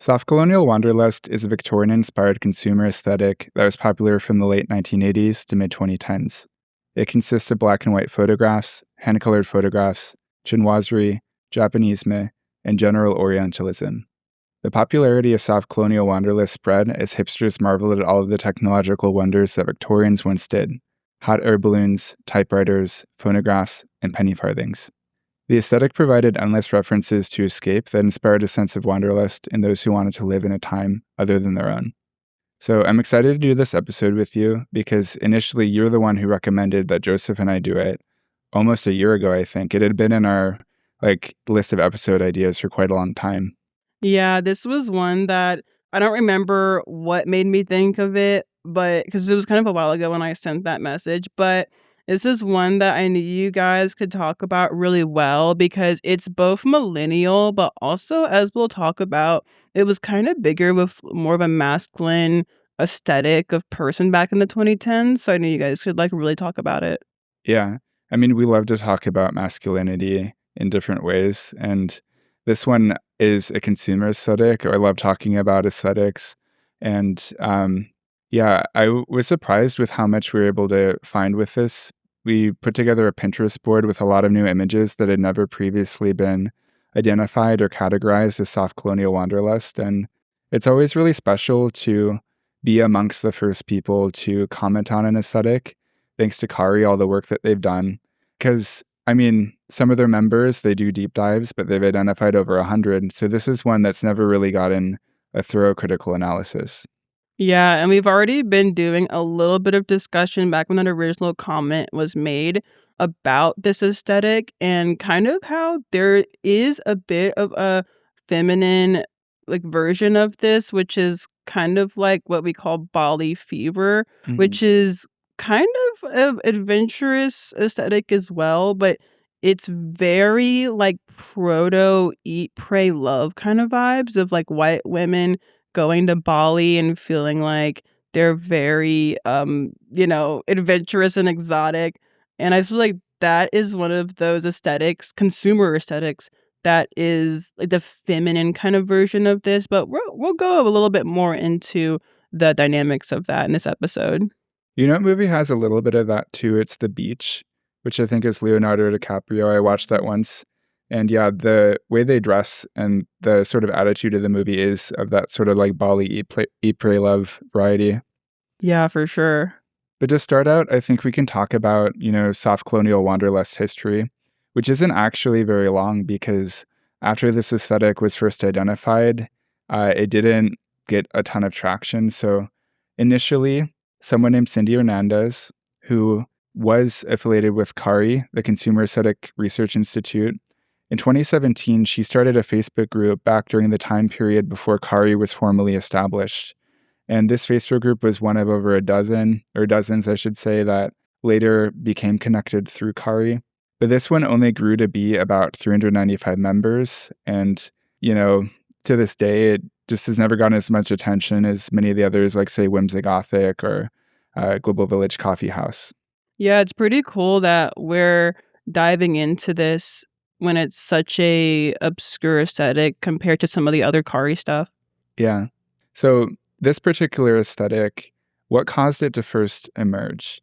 Soft Colonial Wanderlust is a Victorian-inspired consumer aesthetic that was popular from the late 1980s to mid-2010s. It consists of black and white photographs, hand-colored photographs, chinoiserie, japonisme, and general orientalism. The popularity of Soft Colonial Wanderlust spread as hipsters marveled at all of the technological wonders that Victorians once did: hot air balloons, typewriters, phonographs, and penny farthings. The aesthetic provided endless references to escape that inspired a sense of wanderlust in those who wanted to live in a time other than their own. So I'm excited to do this episode with you because initially you're the one who recommended that Joseph and I do it almost a year ago, I think. It had been in our list of episode ideas for quite a long time. Yeah, this was one that I don't remember what made me think of it, but because it was kind of a while ago when I sent that message, but this is one that I knew you guys could talk about really well because it's both millennial, but also, as we'll talk about, it was kind of bigger with more of a masculine aesthetic of person back in the 2010s. So I knew you guys could really talk about it. Yeah, I mean, we love to talk about masculinity in different ways, and this one is a consumer aesthetic. I love talking about aesthetics, and yeah, I was surprised with how much we were able to find with this. We put together a Pinterest board with a lot of new images that had never previously been identified or categorized as Soft Colonial Wanderlust, and it's always really special to be amongst the first people to comment on an aesthetic, thanks to CARI, all the work that they've done. Because, I mean, some of their members, they do deep dives, but they've identified over 100, so this is one that's never really gotten a thorough critical analysis. Yeah, and we've already been doing a little bit of discussion back when that original comment was made about this aesthetic and kind of how there is a bit of a feminine version of this, which is kind of like what we call Bali fever, Mhm. which is kind of an adventurous aesthetic as well, but it's very proto eat, pray, love kind of vibes of white women going to Bali and feeling like they're very, adventurous and exotic. And I feel like that is one of those aesthetics, consumer aesthetics, that is the feminine kind of version of this. But we'll go a little bit more into the dynamics of that in this episode. You know what movie has a little bit of that too? It's The Beach, which I think is Leonardo DiCaprio. I watched that once. And yeah, the way they dress and the sort of attitude of the movie is of that sort of Bali eat, pray, love variety. Yeah, for sure. But to start out, I think we can talk about, soft colonial wanderlust history, which isn't actually very long because after this aesthetic was first identified, it didn't get a ton of traction. So initially, someone named Cindy Hernandez, who was affiliated with CARI, the Consumer Aesthetic Research Institute, in 2017, she started a Facebook group back during the time period before CARI was formally established. And this Facebook group was one of over a dozen, or dozens, I should say, that later became connected through CARI. But this one only grew to be about 395 members. And, to this day, it just has never gotten as much attention as many of the others, like, say, Whimsy Gothic or Global Village Coffee House. Yeah, it's pretty cool that we're diving into this when it's such a obscure aesthetic compared to some of the other CARI stuff. Yeah. So this particular aesthetic, what caused it to first emerge?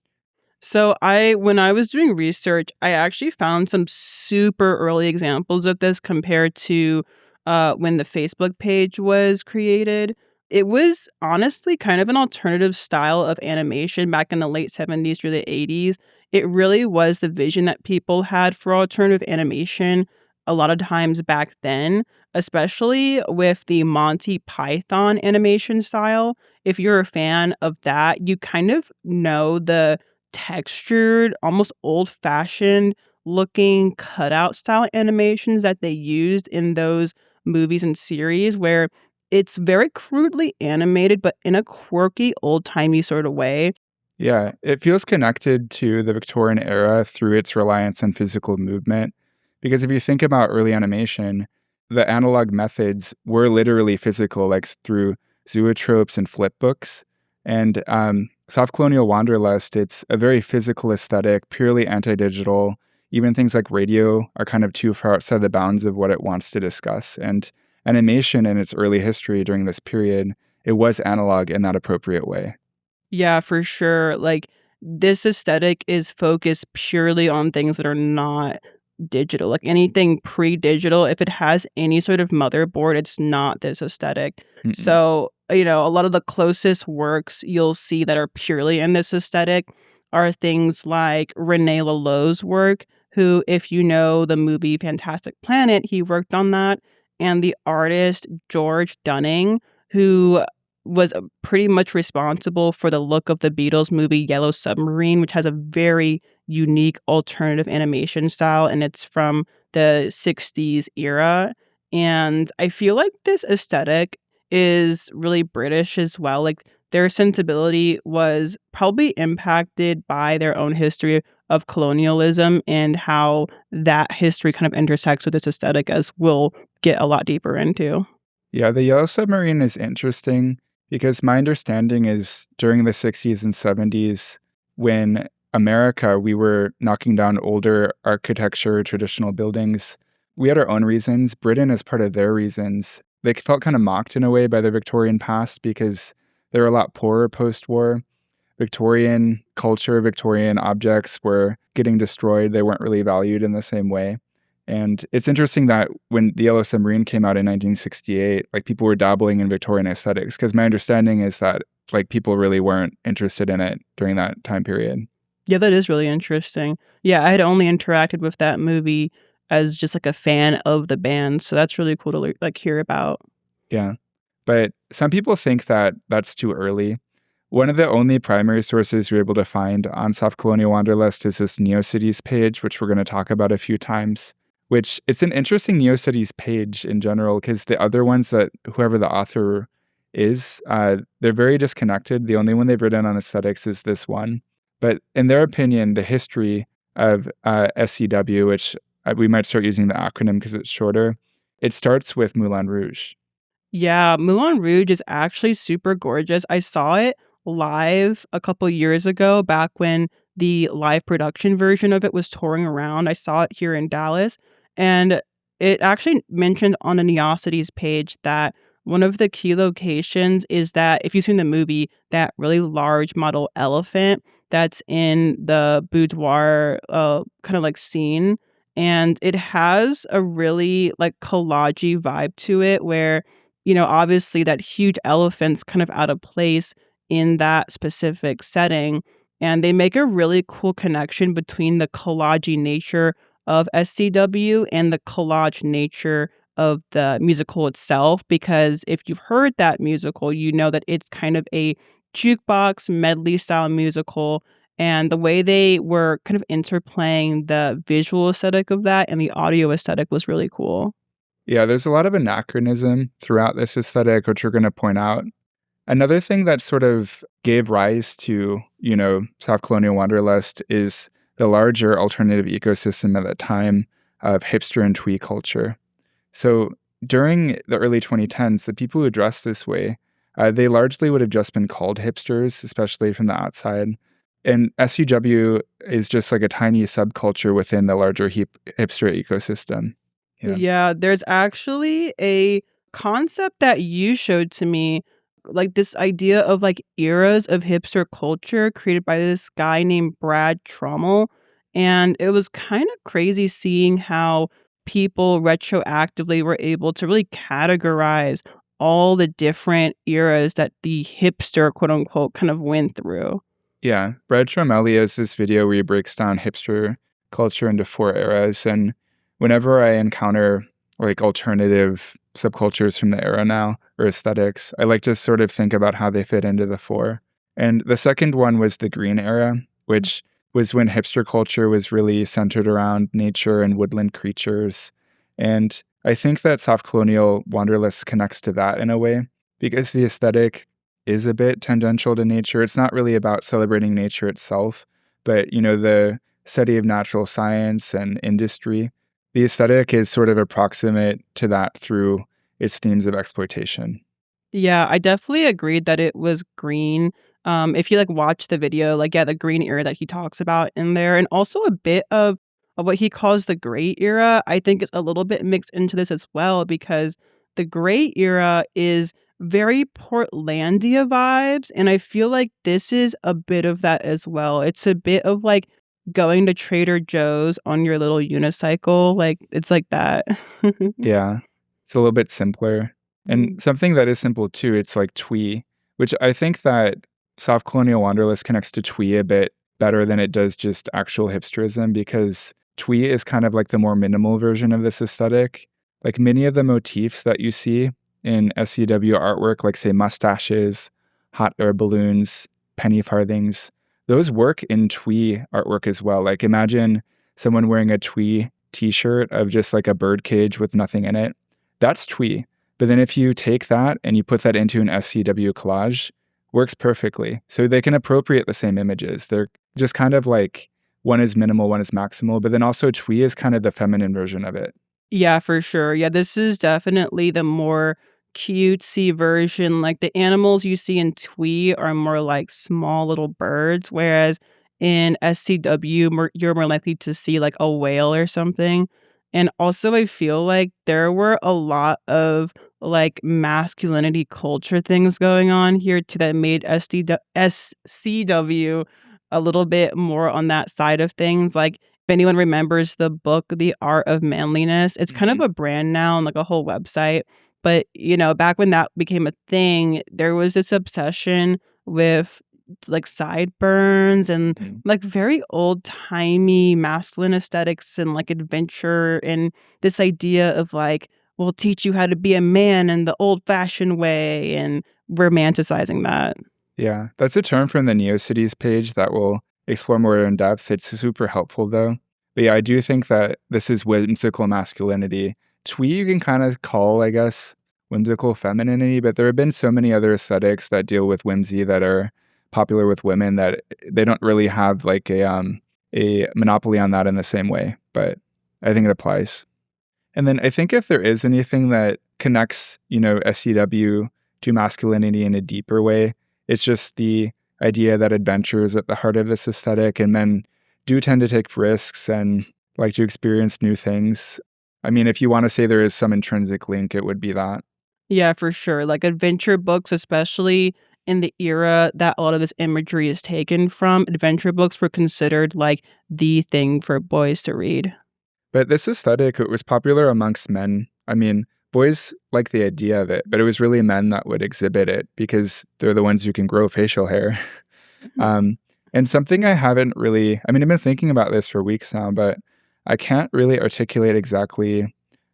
So when I was doing research, I actually found some super early examples of this compared to when the Facebook page was created. It was honestly kind of an alternative style of animation back in the late 70s through the 80s. It really was the vision that people had for alternative animation a lot of times back then, especially with the Monty Python animation style. If you're a fan of that, you kind of know the textured, almost old-fashioned looking cutout style animations that they used in those movies and series where it's very crudely animated, but in a quirky, old-timey sort of way. Yeah, it feels connected to the Victorian era through its reliance on physical movement. Because if you think about early animation, the analog methods were literally physical, like through zoetropes and flip books. And Soft Colonial Wanderlust, it's a very physical aesthetic, purely anti-digital. Even things like radio are kind of too far outside the bounds of what it wants to discuss. And animation in its early history during this period, it was analog in that appropriate way. Yeah, for sure. Like, this aesthetic is focused purely on things that are not digital. Like, anything pre-digital, if it has any sort of motherboard, it's not this aesthetic. Mm-mm. So, a lot of the closest works you'll see that are purely in this aesthetic are things like Rene Lalo's work, who, if you know the movie Fantastic Planet, he worked on that, and the artist George Dunning, who was pretty much responsible for the look of the Beatles movie Yellow Submarine, which has a very unique alternative animation style, and it's from the 60s era. And I feel like this aesthetic is really British as well. Like, their sensibility was probably impacted by their own history of colonialism and how that history kind of intersects with this aesthetic, as we'll get a lot deeper into. Yeah, the Yellow Submarine is interesting because my understanding is during the 60s and 70s, when America, we were knocking down older architecture, traditional buildings. We had our own reasons. Britain is part of their reasons. They felt kind of mocked in a way by the Victorian past because they were a lot poorer post-war. Victorian culture, Victorian objects were getting destroyed. They weren't really valued in the same way. And it's interesting that when The Yellow Submarine came out in 1968, like people were dabbling in Victorian aesthetics, because my understanding is that like people really weren't interested in it during that time period. Yeah, that is really interesting. Yeah, I had only interacted with that movie as just like a fan of the band, so that's really cool to like hear about. Yeah. But some people think that that's too early. One of the only primary sources you're able to find on Soft Colonial Wanderlust is this NeoCities page, which we're going to talk about a few times, which it's an interesting NeoCities page in general, because the other ones that whoever the author is, they're very disconnected. The only one they've written on aesthetics is this one. But in their opinion, the history of SCW, which we might start using the acronym because it's shorter, it starts with Moulin Rouge. Yeah, Moulin Rouge is actually super gorgeous. I saw it live a couple years ago, back when the live production version of it was touring around. I saw it here in Dallas, and it actually mentioned on the Neocities page that one of the key locations is that, if you've seen the movie, that really large model elephant that's in the boudoir kind of like scene. And it has a really like collagey vibe to it, where obviously that huge elephant's kind of out of place in that specific setting. And they make a really cool connection between the collagey nature of SCW and the collage nature of the musical itself. Because if you've heard that musical, you know that it's kind of a jukebox medley style musical. And the way they were kind of interplaying the visual aesthetic of that and the audio aesthetic was really cool. Yeah, there's a lot of anachronism throughout this aesthetic, which we're going to point out. Another thing that sort of gave rise to, Soft Colonial Wanderlust is the larger alternative ecosystem at the time of hipster and twee culture. So during the early 2010s, the people who dressed this way, they largely would have just been called hipsters, especially from the outside. And SCW is just like a tiny subculture within the larger hipster ecosystem. Yeah. Yeah, there's actually a concept that you showed to me, like this idea of like eras of hipster culture created by this guy named Brad Trommel. And it was kind of crazy seeing how people retroactively were able to really categorize all the different eras that the hipster, quote unquote, kind of went through. Yeah, Brad Tromelli has this video where he breaks down hipster culture into 4 eras, and whenever I encounter like alternative subcultures from the era now or aesthetics, I like to sort of think about how they fit into the 4. And the second one was the green era, which was when hipster culture was really centered around nature and woodland creatures. And I think that Soft Colonial Wanderlust connects to that in a way, because the aesthetic is a bit tangential to nature. It's not really about celebrating nature itself, but, the study of natural science and industry. The aesthetic is sort of approximate to that through its themes of exploitation. Yeah, I definitely agreed that it was green. If you like watch the video, like, yeah, the green era that he talks about in there, and also a bit of what he calls the gray era, I think is a little bit mixed into this as well, because the gray era is very Portlandia vibes, and I feel like this is a bit of that as well. It's a bit of like going to Trader Joe's on your little unicycle, like it's like that. Yeah. It's a little bit simpler. And Mm. something that is simple too, it's like Twee, which I think that Soft Colonial Wanderlust connects to Twee a bit better than it does just actual hipsterism, because Twee is kind of like the more minimal version of this aesthetic. Like many of the motifs that you see in SCW artwork, like say mustaches, hot air balloons, penny farthings, those work in Twee artwork as well. Like imagine someone wearing a Twee t-shirt of just like a bird cage with nothing in it. That's Twee. But then if you take that and you put that into an SCW collage, works perfectly. So they can appropriate the same images. They're just kind of like one is minimal, one is maximal, but then also Twee is kind of the feminine version of it. Yeah, for sure. Yeah, this is definitely the more cutesy version. Like the animals you see in Twee are more like small little birds, whereas in SCW, you're more likely to see like a whale or something. And also, I feel like there were a lot of like masculinity culture things going on here too that made SCW a little bit more on that side of things. Like if anyone remembers the book, The Art of Manliness, it's kind of Mhm. a brand now and like a whole website. But, back when that became a thing, there was this obsession with like sideburns and Mhm. like very old timey masculine aesthetics and like adventure and this idea of like, we'll teach you how to be a man in the old fashioned way and romanticizing that. Yeah, that's a term from the NeoCities page that will explore more in depth. It's super helpful though. But yeah, I do think that this is whimsical masculinity. Twee you can kind of call, I guess, whimsical femininity, but there have been so many other aesthetics that deal with whimsy that are popular with women that they don't really have like a monopoly on that in the same way. But I think it applies. And then I think if there is anything that connects, SCW to masculinity in a deeper way, it's just the idea that adventure is at the heart of this aesthetic, and men do tend to take risks and like to experience new things. I mean, if you want to say there is some intrinsic link, it would be that. Yeah, for sure. Like adventure books, especially in the era that a lot of this imagery is taken from, adventure books were considered like the thing for boys to read. But this aesthetic, it was popular amongst men. I mean, boys like the idea of it, but it was really men that would exhibit it because they're the ones who can grow facial hair. Um, and something I haven't really, I mean, I've been thinking about this for weeks now, but I can't really articulate exactly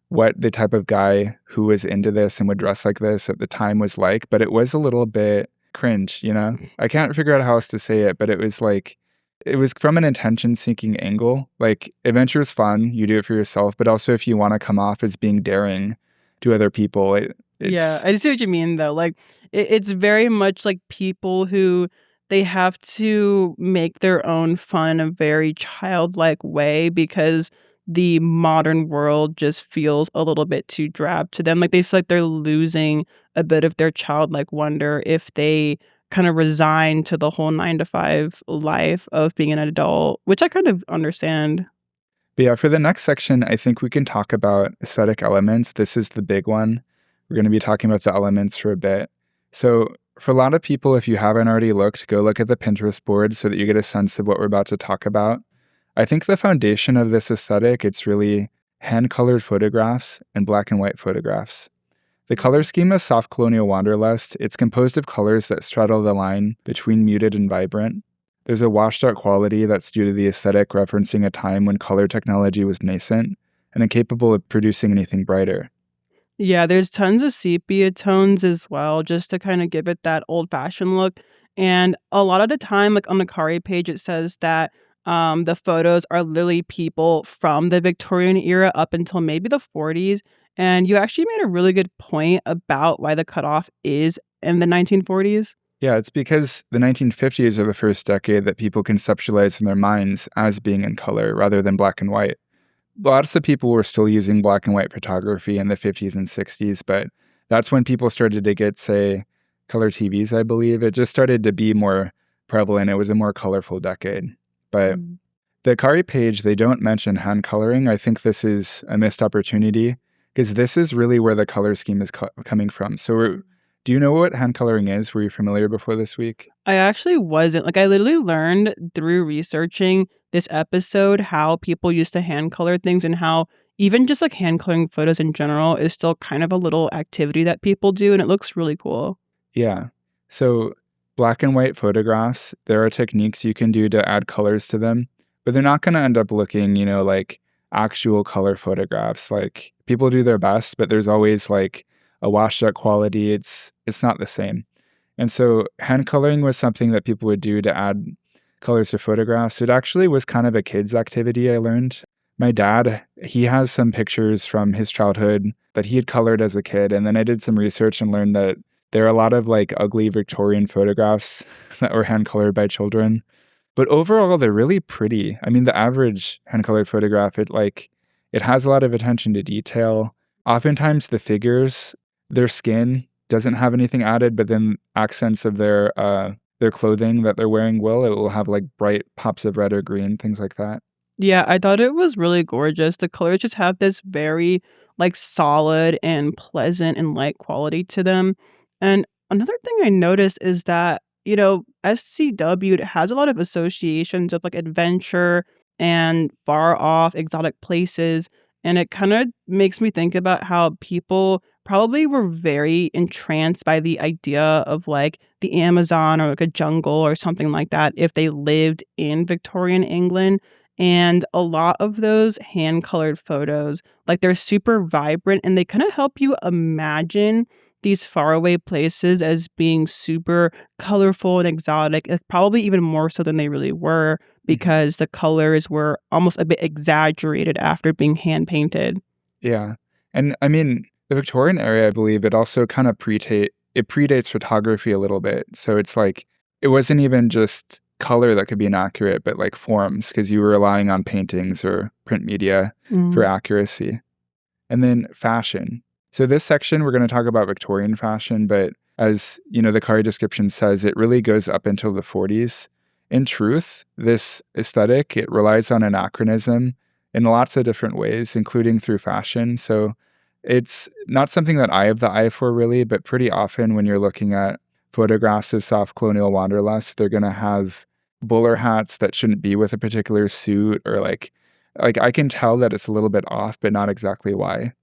what the type of guy who was into this and would dress like this at the time was like, but it was a little bit cringe, you know? I can't figure out how else to say it, but it was like, it was from an attention seeking angle. Like, adventure is fun, you do it for yourself, but also if you want to come off as being daring to other people, Yeah, it's, I see what you mean though. Like it's very much like people who they have to make their own fun in a very childlike way because the modern world just feels a little bit too drab to them. Like they feel like they're losing a bit of their childlike wonder if they kind of resign to the whole 9 to 5 life of being an adult, which I kind of understand. but yeah, for the next section, I think we can talk about aesthetic elements. This is the big one. We're going to be talking about the elements for a bit. So, for a lot of people, if you haven't already looked, go look at the Pinterest board so that you get a sense of what we're about to talk about. I think the foundation of this aesthetic, it's really hand-colored photographs and black and white photographs. The color scheme of Soft Colonial Wanderlust, it's composed of colors that straddle the line between muted and vibrant. There's a washed out quality that's due to the aesthetic referencing a time when color technology was nascent and incapable of producing anything brighter. Yeah, there's tons of sepia tones as well, just to kind of give it that old-fashioned look. And a lot of the time, like on the CARI page, it says that the photos are literally people from the Victorian era up until maybe the 40s. And you actually made a really good point about why the cutoff is in the 1940s. Yeah, it's because the 1950s are the first decade that people conceptualize in their minds as being in color rather than black and white. Lots of people were still using black and white photography in the 50s and 60s, but that's when people started to get, say, color TVs, I believe. It just started to be more prevalent. It was a more colorful decade. But the CARI page, they don't mention hand coloring. I think this is a missed opportunity because this is really where the color scheme is coming from. So do you know what hand coloring is? Were you familiar before this week? I actually wasn't. Like, I literally learned through researching this episode how people used to hand color things and how even just like hand coloring photos in general is still kind of a little activity that people do. And it looks really cool. Yeah. So black and white photographs, there are techniques you can do to add colors to them, but they're not going to end up looking, like actual color photographs. Like people do their best, but there's always like a washed out quality. It's not the same. And so hand coloring was something that people would do to add colors to photographs. It actually was kind of a kid's activity, I learned. My dad, he has some pictures from his childhood that he had colored as a kid. And then I did some research and learned that there are a lot of like ugly Victorian photographs that were hand colored by children. But overall, they're really pretty. I mean, the average hand colored photograph, it has a lot of attention to detail. Oftentimes the figures, their skin doesn't have anything added, but then accents of their clothing that they're wearing it will have like bright pops of red or green, things like that. Yeah, I thought it was really gorgeous. The colors just have this very like solid and pleasant and light quality to them. And another thing I noticed is that, SCW has a lot of associations of like adventure and far off exotic places. And it kind of makes me think about how people probably were very entranced by the idea of like the Amazon or like a jungle or something like that if they lived in Victorian England. And a lot of those hand colored photos, like they're super vibrant and they kind of help you imagine these faraway places as being super colorful and exotic, probably even more so than they really were because the colors were almost a bit exaggerated after being hand painted. Yeah. And I mean, the Victorian era, I believe, it also kind of predates photography a little bit. So it's like, it wasn't even just color that could be inaccurate, but like forms, because you were relying on paintings or print media for accuracy. And then fashion. So this section, we're going to talk about Victorian fashion, but as the CARI description says, it really goes up until the 40s. In truth, this aesthetic, it relies on anachronism in lots of different ways, including through fashion. So it's not something that I have the eye for really, but pretty often when you're looking at photographs of soft colonial wanderlust, they're going to have bowler hats that shouldn't be with a particular suit, or like I can tell that it's a little bit off, but not exactly why.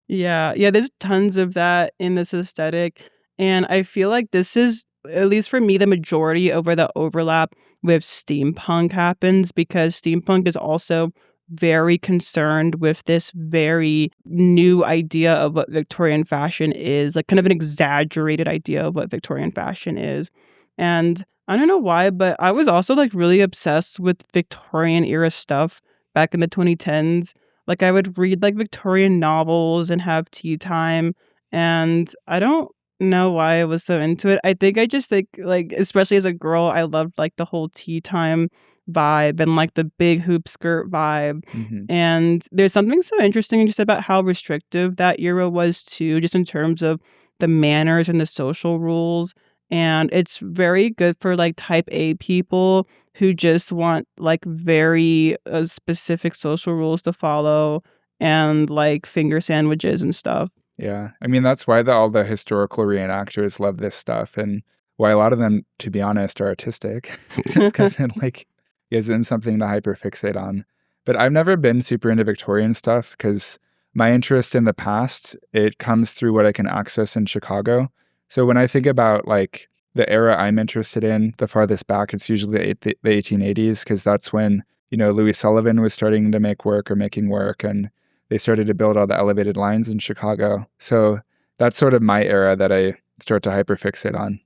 Yeah, there's tons of that in this aesthetic, and I feel like this is, at least for me, the majority of where the overlap with steampunk happens, because steampunk is also very concerned with this very new idea of what Victorian fashion is, like kind of an exaggerated idea of what Victorian fashion is. And I don't know why, but I was also like really obsessed with Victorian era stuff back in the 2010s. Like I would read like Victorian novels and have tea time, and I don't know why I was so into it. I think I just think like, especially as a girl, I loved like the whole tea time vibe and like the big hoop skirt vibe. Hmm. And there's something so interesting just about how restrictive that era was too, just in terms of the manners and the social rules. And it's very good for like type A people who just want like very specific social rules to follow and like finger sandwiches and stuff. Yeah. I mean, that's why all the historical reenactors love this stuff, and why a lot of them, to be honest, are artistic. It's because it like gives them something to hyperfixate on. But I've never been super into Victorian stuff because my interest in the past, it comes through what I can access in Chicago. So when I think about like the era I'm interested in, the farthest back, it's usually the 1880s, because that's when, Louis Sullivan was starting to making work, and they started to build all the elevated lines in Chicago. So that's sort of my era that I start to hyperfixate on.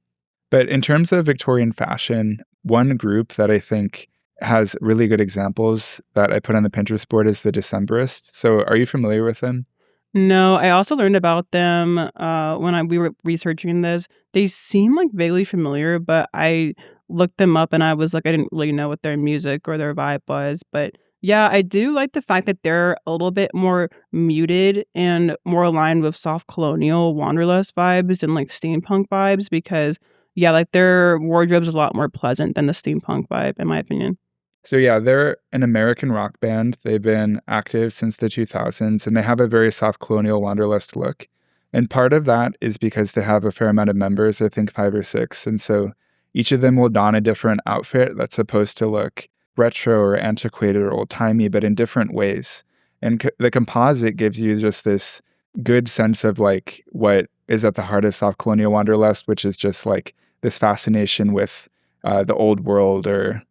But in terms of Victorian fashion, one group that I think has really good examples that I put on the Pinterest board is the Decemberists. So are you familiar with them? No, I also learned about them when we were researching this. They seem like vaguely familiar, but I looked them up and I was like, I didn't really know what their music or their vibe was. But yeah, I do like the fact that they're a little bit more muted and more aligned with soft colonial wanderlust vibes and like steampunk vibes because, yeah, like their wardrobe's a lot more pleasant than the steampunk vibe, in my opinion. So yeah, they're an American rock band. They've been active since the 2000s, and they have a very soft colonial wanderlust look. And part of that is because they have a fair amount of members, I think 5 or 6. And so each of them will don a different outfit that's supposed to look retro or antiquated or old-timey, but in different ways. And the composite gives you just this good sense of like what is at the heart of soft colonial wanderlust, which is just like this fascination with the old world or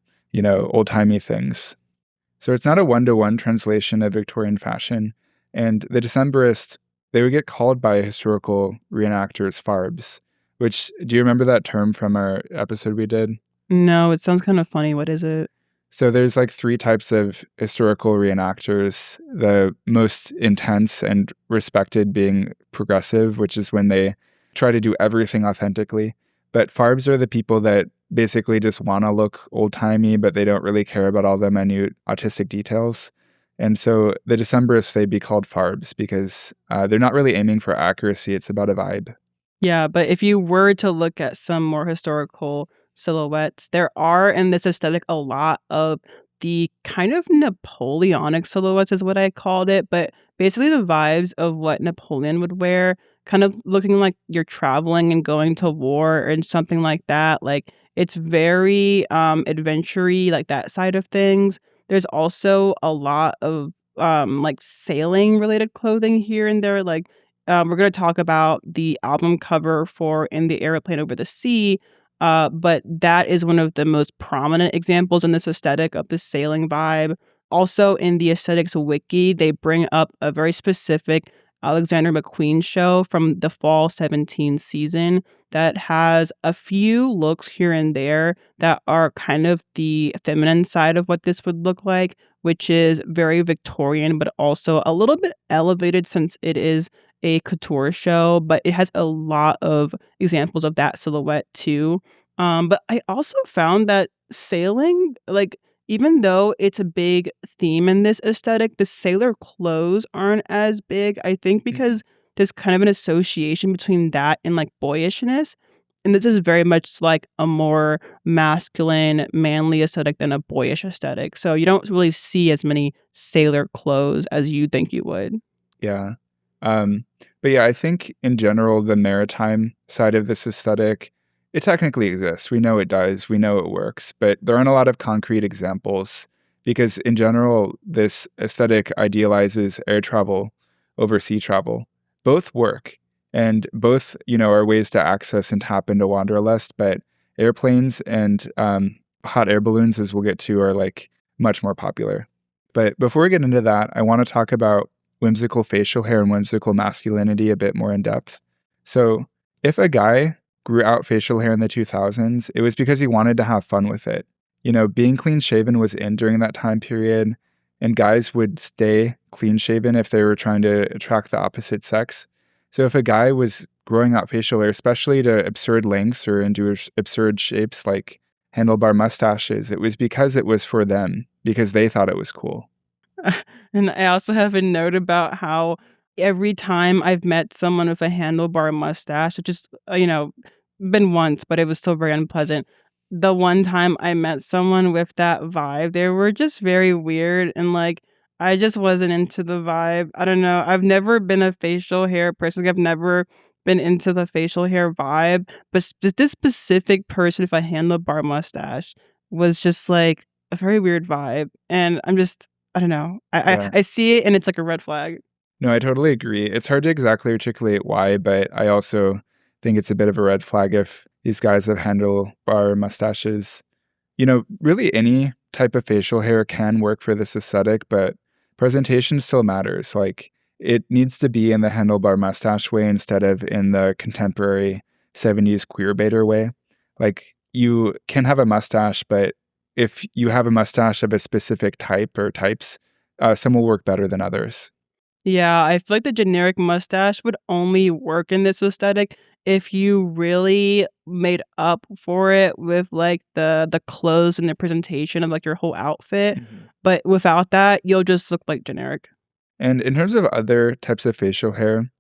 old-timey things. So it's not a one-to-one translation of Victorian fashion. And the Decemberists, they would get called by historical reenactors farbs, which, do you remember that term from our episode we did? No, it sounds kind of funny. What is it? So there's like 3 types of historical reenactors. The most intense and respected being progressive, which is when they try to do everything authentically. But farbs are the people that basically just want to look old-timey, but they don't really care about all the minute artistic details. And so the Decemberists, they'd be called farbs because they're not really aiming for accuracy. It's about a vibe. Yeah, but if you were to look at some more historical silhouettes, there are in this aesthetic a lot of the kind of Napoleonic silhouettes is what I called it, but basically the vibes of what Napoleon would wear, kind of looking like you're traveling and going to war and something like that. Like it's very adventure-y, like that side of things. There's also a lot of like sailing related clothing here and there, like we're going to talk about the album cover for In the Aeroplane Over the Sea, but that is one of the most prominent examples in this aesthetic of the sailing vibe. Also, in the aesthetics wiki, they bring up a very specific Alexander McQueen show from the fall 17 season that has a few looks here and there that are kind of the feminine side of what this would look like, which is very Victorian, but also a little bit elevated since it is a couture show, but it has a lot of examples of that silhouette too. But I also found that sailing, like, even though it's a big theme in this aesthetic, the sailor clothes aren't as big. I think because there's kind of an association between that and like boyishness. And this is very much like a more masculine, manly aesthetic than a boyish aesthetic. So you don't really see as many sailor clothes as you think you would. Yeah. But yeah, I think in general, the maritime side of this aesthetic, it technically exists. We know it does. We know it works. But there aren't a lot of concrete examples because in general, this aesthetic idealizes air travel over sea travel. Both work and both, are ways to access and tap into wanderlust. But airplanes and hot air balloons, as we'll get to, are like much more popular. But before we get into that, I want to talk about whimsical facial hair and whimsical masculinity a bit more in depth. So if a guy grew out facial hair in the 2000s, it was because he wanted to have fun with it. Being clean shaven was in during that time period, and guys would stay clean shaven if they were trying to attract the opposite sex. So if a guy was growing out facial hair, especially to absurd lengths or into absurd shapes like handlebar mustaches, it was because it was for them, because they thought it was cool. And I also have a note about how every time I've met someone with a handlebar mustache, which is, been once, but it was still very unpleasant. The one time I met someone with that vibe, they were just very weird and like I just wasn't into the vibe. I don't know. I've never been a facial hair person. Like, I've never been into the facial hair vibe, but this specific person with a handlebar mustache was just like a very weird vibe. And I don't know. I, I Yeah. I see it and it's like a red flag. No, I totally agree. It's hard to exactly articulate why, but I also think it's a bit of a red flag if these guys have handlebar mustaches. Really any type of facial hair can work for this aesthetic, but presentation still matters. Like, it needs to be in the handlebar mustache way instead of in the contemporary 70s queerbaiter way. Like, you can have a mustache, but if you have a mustache of a specific type or types, some will work better than others. Yeah, I feel like the generic mustache would only work in this aesthetic if you really made up for it with like the clothes and the presentation of like your whole outfit. But without that, you'll just look like generic. And in terms of other types of facial hair,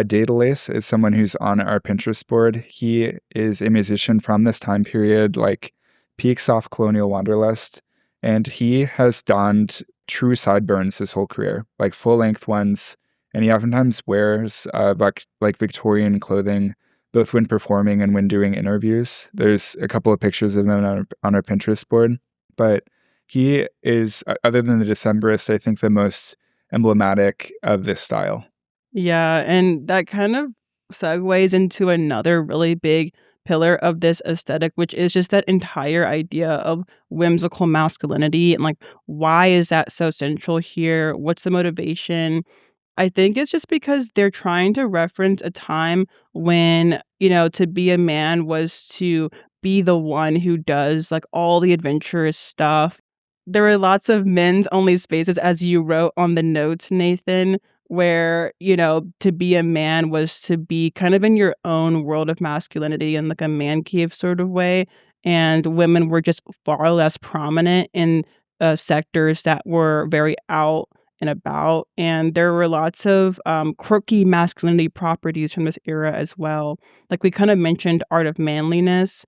Daedalus is someone who's on our Pinterest board. He is a musician from this time period, like peak soft colonial wanderlust. And he has donned true sideburns his whole career, like full-length ones, and he oftentimes wears like Victorian clothing, both when performing and when doing interviews. There's a couple of pictures of him on our Pinterest board, but he is, other than the Decemberist, I think the most emblematic of this style. Yeah, and that kind of segues into another really big pillar of this aesthetic, which is just that entire idea of whimsical masculinity and like why is that so central here? What's the motivation? I think it's just because they're trying to reference a time when, to be a man was to be the one who does like all the adventurous stuff. There were lots of men's only spaces, as you wrote on the notes, Nathan, where, to be a man was to be kind of in your own world of masculinity in like a man cave sort of way. And women were just far less prominent in sectors that were very out and about. And there were lots of quirky masculinity properties from this era as well. Like we kind of mentioned art of manliness,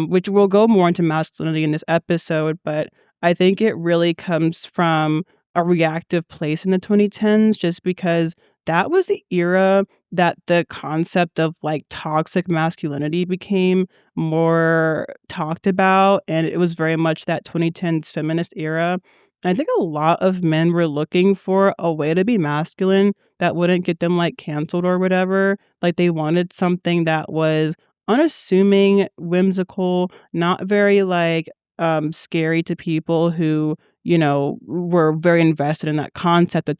which we'll go more into masculinity in this episode, but I think it really comes from a reactive place in the 2010s just because that was the era that the concept of like toxic masculinity became more talked about, and it was very much that 2010s feminist era. I think a lot of men were looking for a way to be masculine that wouldn't get them like canceled or whatever. Like they wanted something that was unassuming, whimsical, not very like scary to people who, were very invested in that concept of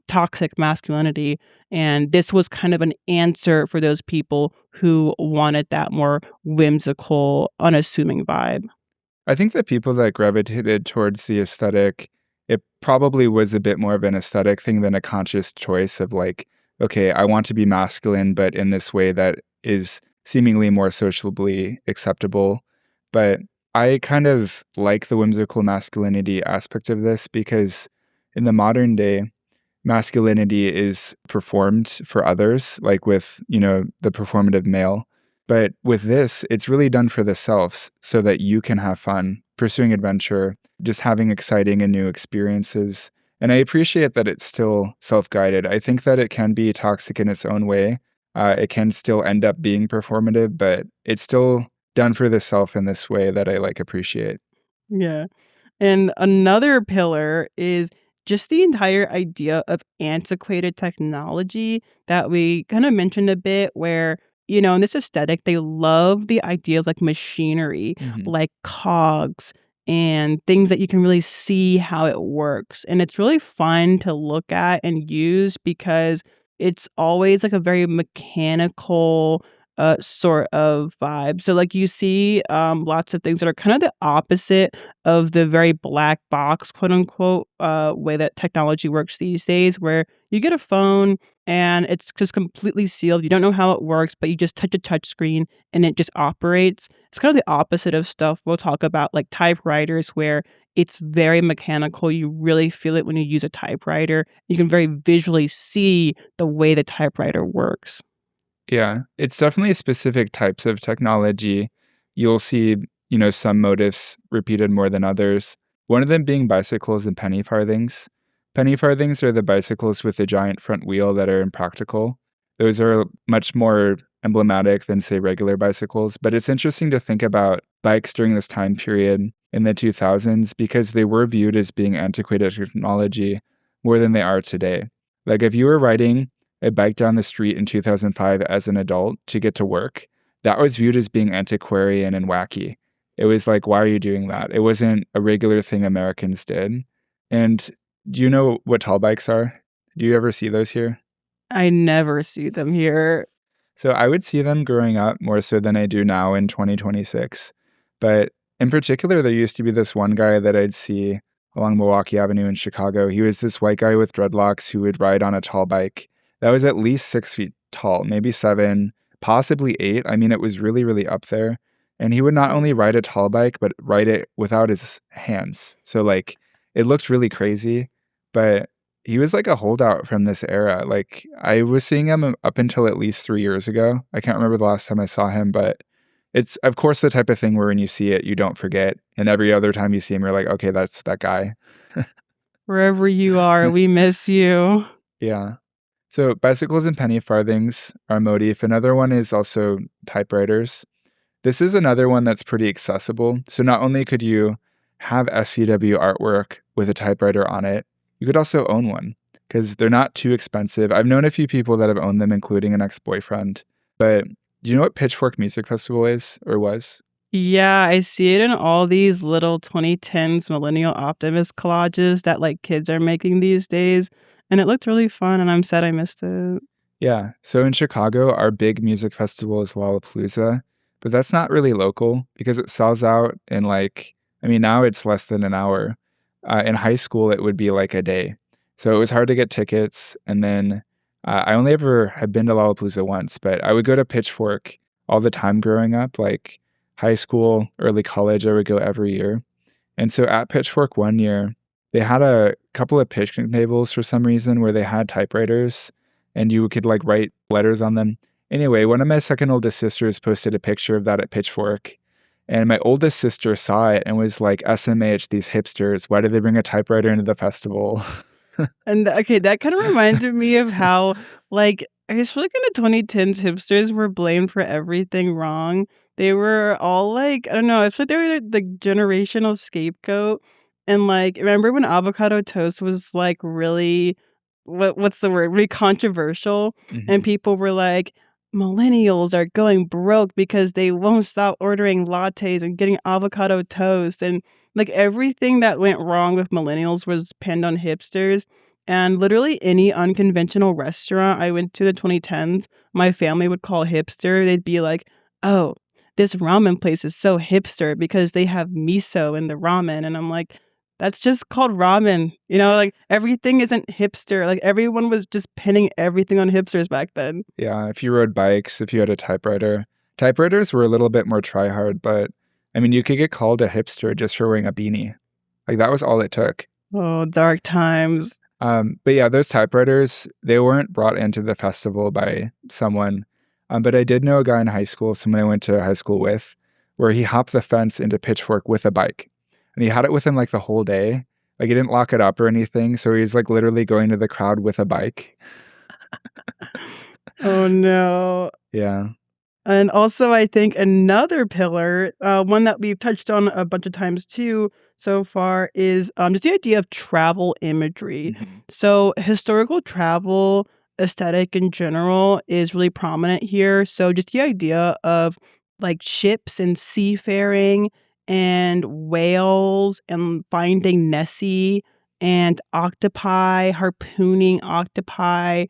toxic masculinity. And this was kind of an answer for those people who wanted that more whimsical, unassuming vibe. I think the people that gravitated towards the aesthetic, it probably was a bit more of an aesthetic thing than a conscious choice of like, okay, I want to be masculine, but in this way that is seemingly more sociably acceptable. But I kind of like the whimsical masculinity aspect of this because in the modern day, masculinity is performed for others, like with, the performative male. But with this, it's really done for the self so that you can have fun, pursuing adventure, just having exciting and new experiences. And I appreciate that it's still self-guided. I think that it can be toxic in its own way. It can still end up being performative, but it's still done for the self in this way that I like appreciate. Yeah. And another pillar is just the entire idea of antiquated technology that we kind of mentioned a bit, where, in this aesthetic, they love the idea of like machinery, Mhm. like cogs and things that you can really see how it works. And it's really fun to look at and use because it's always like a very mechanical sort of vibe. So like you see lots of things that are kind of the opposite of the very black box, quote unquote, way that technology works these days, where you get a phone and it's just completely sealed. You don't know how it works, but you just touch a touch screen and it just operates. It's kind of the opposite of stuff we'll talk about, like typewriters, where it's very mechanical. You really feel it when you use a typewriter. You can very visually see the way the typewriter works. Yeah, it's definitely specific types of technology. You'll see, some motifs repeated more than others. One of them being bicycles and penny farthings. Penny farthings are the bicycles with the giant front wheel that are impractical. Those are much more emblematic than, say, regular bicycles, but it's interesting to think about bikes during this time period in the 2000s because they were viewed as being antiquated technology more than they are today. Like if you were riding a bike down the street in 2005 as an adult to get to work, that was viewed as being antiquarian and wacky. It was like, why are you doing that? It wasn't a regular thing Americans did. And do you know what tall bikes are? Do you ever see those here? I never see them here. So I would see them growing up more so than I do now in 2026. But in particular, there used to be this one guy that I'd see along Milwaukee Avenue in Chicago. He was this white guy with dreadlocks who would ride on a tall bike that was at least 6 feet tall, maybe 7, possibly 8. I mean, it was really, really up there. And he would not only ride a tall bike, but ride it without his hands. So, like, it looked really crazy, but he was like a holdout from this era. Like, I was seeing him up until at least 3 years ago. I can't remember the last time I saw him, but it's, of course, the type of thing where when you see it, you don't forget, and every other time you see him, you're like, "Okay, that's that guy." Wherever you are, we miss you. Yeah. So bicycles and penny farthings are a motif. Another one is also typewriters. This is another one that's pretty accessible. So not only could you have SCW artwork with a typewriter on it, you could also own one because they're not too expensive. I've known a few people that have owned them, including an ex-boyfriend. But do you know what Pitchfork Music Festival is or was? Yeah, I see it in all these little 2010s millennial optimist collages that like kids are making these days, and it looked really fun, and I'm sad I missed it. Yeah. So in Chicago, our big music festival is Lollapalooza, but that's not really local because it sells out in like, I mean, now it's less than an hour. In high school, it would be like a day. So it was hard to get tickets. And then I only ever had been to Lollapalooza once, but I would go to Pitchfork all the time growing up, like high school, early college, I would go every year. And so at Pitchfork one year, they had a couple of picnic tables for some reason where they had typewriters and you could like write letters on them. Anyway, one of my second oldest sisters posted a picture of that at Pitchfork. And my oldest sister saw it and was like, SMH, these hipsters, why did they bring a typewriter into the festival? And okay, that kind of reminded me of how, like, I just feel like in the 2010s, hipsters were blamed for everything wrong. They were all like, I don't know, I feel like they were the generational scapegoat. And like, remember when avocado toast was like really, what's the word? Really controversial, and Mhm. people were like, millennials are going broke because they won't stop ordering lattes and getting avocado toast, and like everything that went wrong with millennials was pinned on hipsters. And literally any unconventional restaurant I went to in the 2010s, my family would call hipster. They'd be like, "Oh, this ramen place is so hipster because they have miso in the ramen." And I'm like, "That's just called ramen." Like everything isn't hipster. Like everyone was just pinning everything on hipsters back then. Yeah, if you rode bikes, if you had a typewriter. Typewriters were a little bit more try hard, but I mean, you could get called a hipster just for wearing a beanie. Like that was all it took. Oh, dark times. But yeah, those typewriters, they weren't brought into the festival by someone. But I did know a guy in high school, someone I went to high school with, where he hopped the fence into Pitchfork with a bike. And he had it with him like the whole day. Like he didn't lock it up or anything. So he's like literally going to the crowd with a bike. Oh no. Yeah. And also, I think another pillar, one that we've touched on a bunch of times too so far, is just the idea of travel imagery. Mhm. So, historical travel aesthetic in general is really prominent here. So, just the idea of like ships and seafaring and whales and finding Nessie and octopi, harpooning octopi,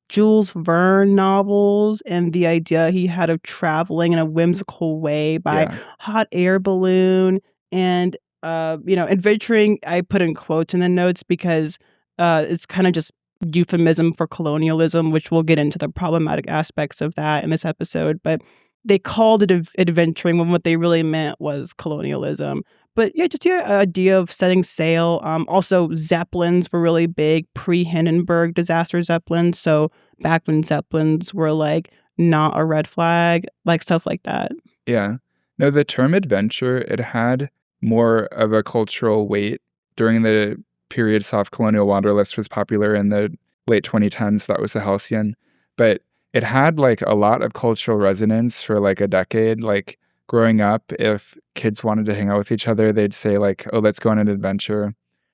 Jules Verne novels and the idea he had of traveling in a whimsical way by Yeah. hot air balloon and, adventuring. I put in quotes in the notes because it's kind of just euphemism for colonialism, which we'll get into the problematic aspects of that in this episode. But they called it adventuring when what they really meant was colonialism. But yeah, just the idea of setting sail. Also, zeppelins were really big pre-Hindenburg disaster zeppelins. So back when zeppelins were like not a red flag, like stuff like that. Yeah. No, the term adventure, it had more of a cultural weight during the period Soft Colonial Wanderlust was popular in the late 2010s. That was the halcyon. But it had like a lot of cultural resonance for like a decade. Like growing up, if kids wanted to hang out with each other, they'd say like, "Oh, let's go on an adventure."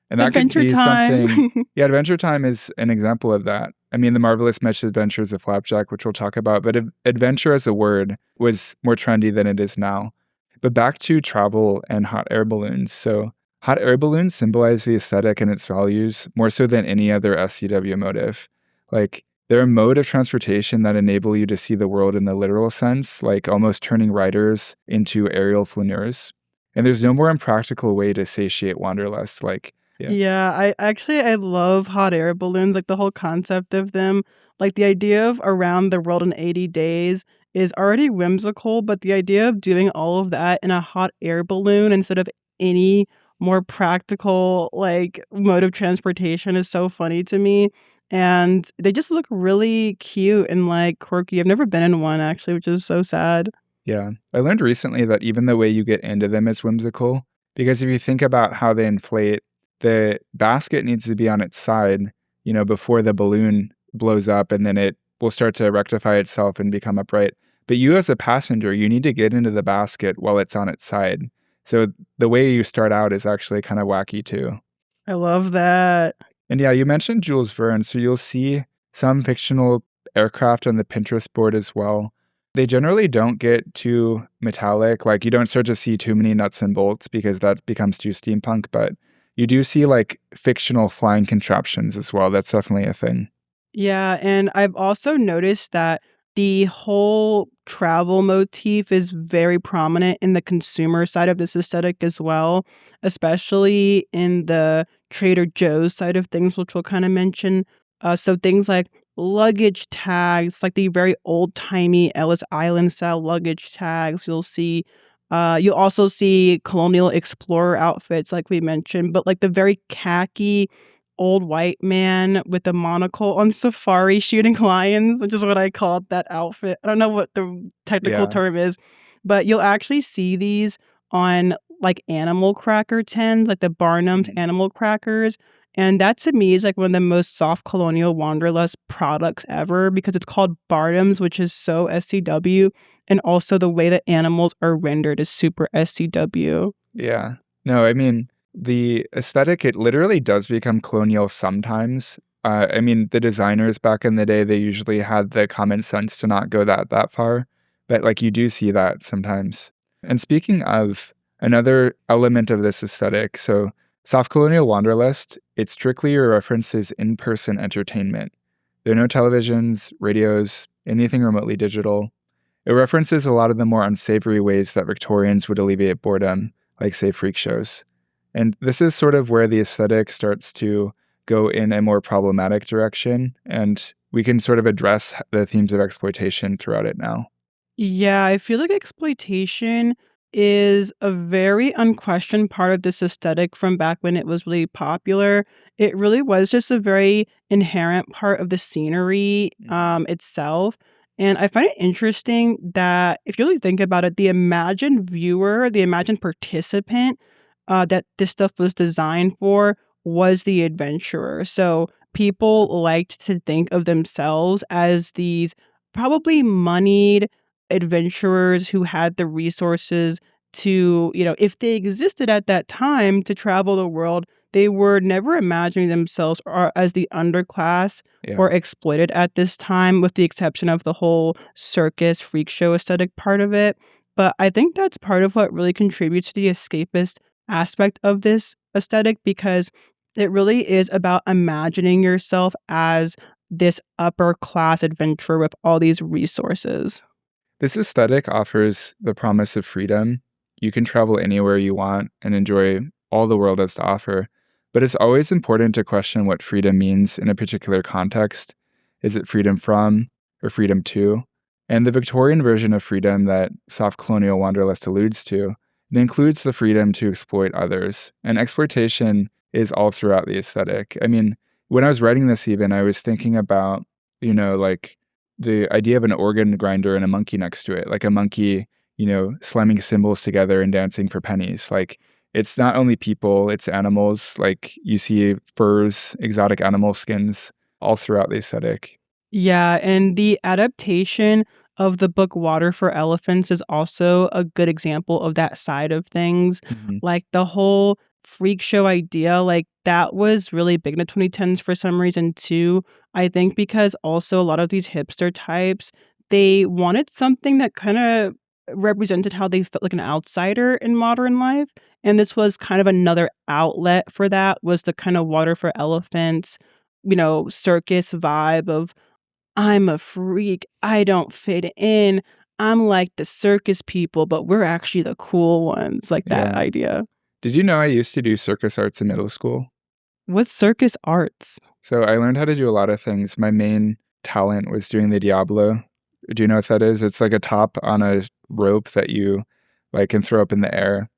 And that could Adventure be time. something. Yeah, Adventure Time is an example of that. I mean, The Marvelous Misadventures of Flapjack, which we'll talk about, but adventure as a word was more trendy than it is now. But back to travel and hot air balloons. So, hot air balloons symbolize the aesthetic and its values more so than any other SCW motive. Like, they're a mode of transportation that enable you to see the world in the literal sense, like almost turning riders into aerial flaneurs. And there's no more impractical way to satiate wanderlust. Like, yeah. Yeah, I love hot air balloons, like the whole concept of them. Like the idea of around the world in 80 days is already whimsical, but the idea of doing all of that in a hot air balloon instead of any more practical like mode of transportation is so funny to me. And they just look really cute and like quirky. I've never been in one actually, which is so sad. Yeah. I learned recently that even the way you get into them is whimsical, because if you think about how they inflate, the basket needs to be on its side, before the balloon blows up, and then it will start to rectify itself and become upright. But you as a passenger, you need to get into the basket while it's on its side. So the way you start out is actually kind of wacky too. I love that. And yeah, you mentioned Jules Verne, so you'll see some fictional aircraft on the Pinterest board as well. They generally don't get too metallic, like you don't start to see too many nuts and bolts because that becomes too steampunk, but you do see like fictional flying contraptions as well. That's definitely a thing. Yeah, and I've also noticed that the whole travel motif is very prominent in the consumer side of this aesthetic as well, especially in the Trader Joe's side of things, which we'll kind of mention. So things like luggage tags, like the very old-timey Ellis Island style luggage tags. You'll also see colonial explorer outfits, like we mentioned, but like the very khaki old white man with a monocle on safari shooting lions, which is what I called that outfit. I don't know what the technical Yeah. term is, but you'll actually see these on like animal cracker tins, like the Barnum's Mhm. animal crackers. And that to me is like one of the most soft colonial wanderlust products ever because it's called Barnum's, which is so SCW. And also the way that animals are rendered is super SCW. Yeah. No, I mean, the aesthetic, it literally does become colonial sometimes. I mean, the designers back in the day, they usually had the common sense to not go that far, but like you do see that sometimes. And speaking of another element of this aesthetic, so Soft Colonial Wanderlust, it strictly references in-person entertainment. There are no televisions, radios, anything remotely digital. It references a lot of the more unsavory ways that Victorians would alleviate boredom, like, say, freak shows. And this is sort of where the aesthetic starts to go in a more problematic direction, and we can sort of address the themes of exploitation throughout it now. Yeah, I feel like exploitation is a very unquestioned part of this aesthetic from back when it was really popular. It really was just a very inherent part of the scenery Mhm. itself. And I find it interesting that if you really think about it, the imagined viewer, the imagined participant that this stuff was designed for was the adventurer. So people liked to think of themselves as these probably moneyed adventurers who had the resources to, if they existed at that time to travel the world, they were never imagining themselves as the underclass Yeah. or exploited at this time, with the exception of the whole circus freak show aesthetic part of it. But I think that's part of what really contributes to the escapist aspect of this aesthetic because it really is about imagining yourself as this upper class adventurer with all these resources. This aesthetic offers the promise of freedom. You can travel anywhere you want and enjoy all the world has to offer. But it's always important to question what freedom means in a particular context. Is it freedom from or freedom to? And the Victorian version of freedom that soft colonial wanderlust alludes to, it includes the freedom to exploit others. And exploitation is all throughout the aesthetic. I mean, when I was writing this even, I was thinking about, like the idea of an organ grinder and a monkey next to it, like a monkey, slamming cymbals together and dancing for pennies. Like, it's not only people, it's animals. Like, you see furs, exotic animal skins all throughout the aesthetic. Yeah, and the adaptation of the book Water for Elephants is also a good example of that side of things. Mhm. Like the whole freak show idea, like that was really big in the 2010s for some reason too. I think because also a lot of these hipster types, they wanted something that kind of represented how they felt like an outsider in modern life. And this was kind of another outlet for that, was the kind of Water for Elephants, circus vibe of I'm a freak. I don't fit in. I'm like the circus people, but we're actually the cool ones, like that Yeah. idea. Did you know I used to do circus arts in middle school? What's circus arts? So I learned how to do a lot of things. My main talent was doing the Diablo. Do you know what that is? It's like a top on a rope that you like can throw up in the air.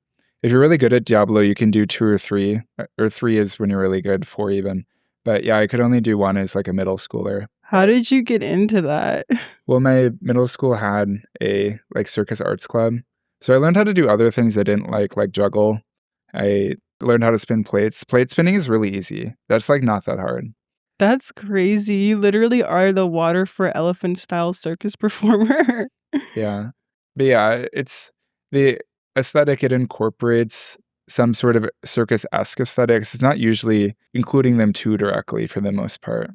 If you're really good at Diablo, you can do 2 or 3, or 3 is when you're really good, 4 even. But yeah, I could only do 1 as like a middle schooler. How did you get into that? Well, my middle school had a, like, circus arts club, so I learned how to do other things I didn't like juggle. I learned how to spin plates. Plate spinning is really easy. That's, like, not that hard. That's crazy. You literally are the water for elephant style circus performer. Yeah. But, yeah, it's the aesthetic, it incorporates some sort of circus-esque aesthetics. It's not usually including them too directly for the most part.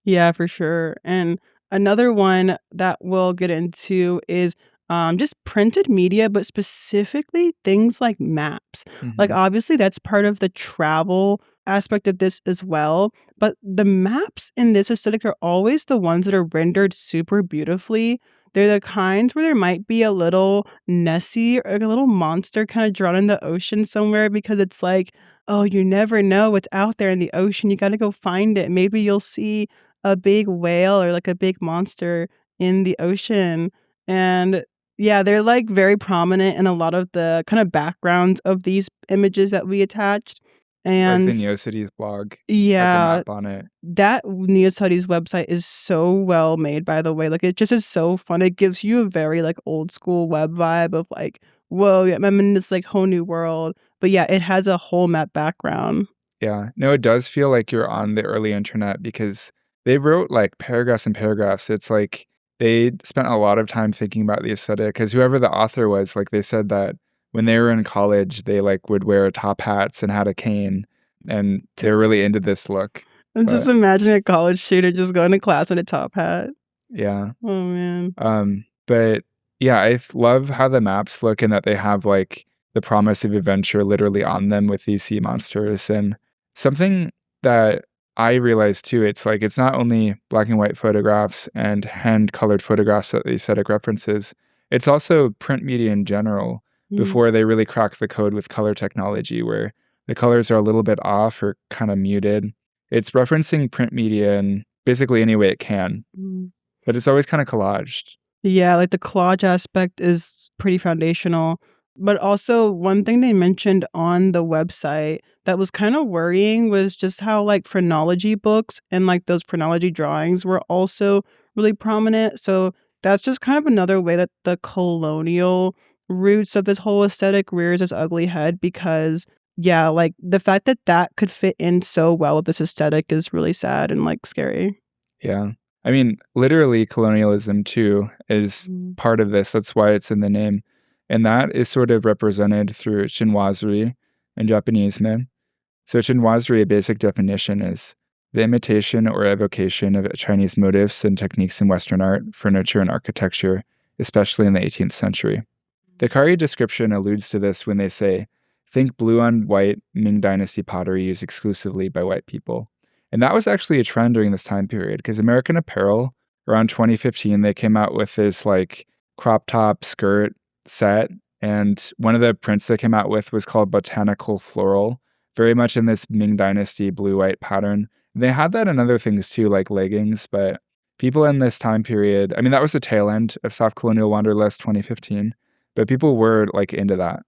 Yeah, for sure. And another one that we'll get into is just printed media, but specifically things like maps. Like, Mhm. obviously, that's part of the travel aspect of this as well. But the maps in this aesthetic are always the ones that are rendered super beautifully. They're the kinds where there might be a little Nessie or like a little monster kind of drawn in the ocean somewhere because it's like, oh, you never know what's out there in the ocean. You got to go find it. Maybe you'll see a big whale or like a big monster in the ocean. And yeah, they're like very prominent in a lot of the kind of backgrounds of these images that we attached. Like the And NeoCities blog has a yeah, map on it. that NeoStudies website is so well made, by the way. Like, it just is so fun. It gives you a very like old school web vibe of like, whoa, yeah, I'm in this like whole new world. But yeah, it has a whole map background. Yeah. No, it does feel like you're on the early internet because they wrote, like, paragraphs and paragraphs. It's like they spent a lot of time thinking about the aesthetic. Because whoever the author was, like, they said that when they were in college, they, like, would wear top hats and had a cane, and they were really into this look. I'm just But, imagining a college student just going to class in a top hat. yeah. Oh man. But yeah, love how the maps look and that they have like the promise of adventure literally on them with these sea monsters. And something that I realized too, it's like it's not only black and white photographs and hand colored photographs that the aesthetic references, it's also print media in general Mm, before they really crack the code with color technology where the colors are a little bit off or kind of muted. It's referencing print media in basically any way it can, mm. but it's always kind of collaged. Yeah, like the collage aspect is pretty foundational. But also, one thing they mentioned on the website that was kind of worrying was just how like phrenology books and like those phrenology drawings were also really prominent. So that's just kind of another way that the colonial roots of this whole aesthetic rears its ugly head because, yeah, like the fact that that could fit in so well with this aesthetic is really sad and like scary. Yeah. I mean, literally, colonialism too is Mm, part of this. That's why it's in the name. And that is sort of represented through chinoiserie and japonisme. So, chinoiserie, a basic definition, is the imitation or evocation of Chinese motifs and techniques in Western art, furniture, and architecture, especially in the 18th century. The CARI description alludes to this when they say, think blue on white Ming Dynasty pottery used exclusively by white people. And that was actually a trend during this time period because American Apparel, around 2015, they came out with this like crop top skirt set. And one of the prints they came out with was called Botanical Floral, very much in this Ming Dynasty blue white pattern. They had that in other things too, like leggings, but people in this time period, I mean, that was the tail end of Soft Colonial Wanderlust 2015. But people were, like, into that.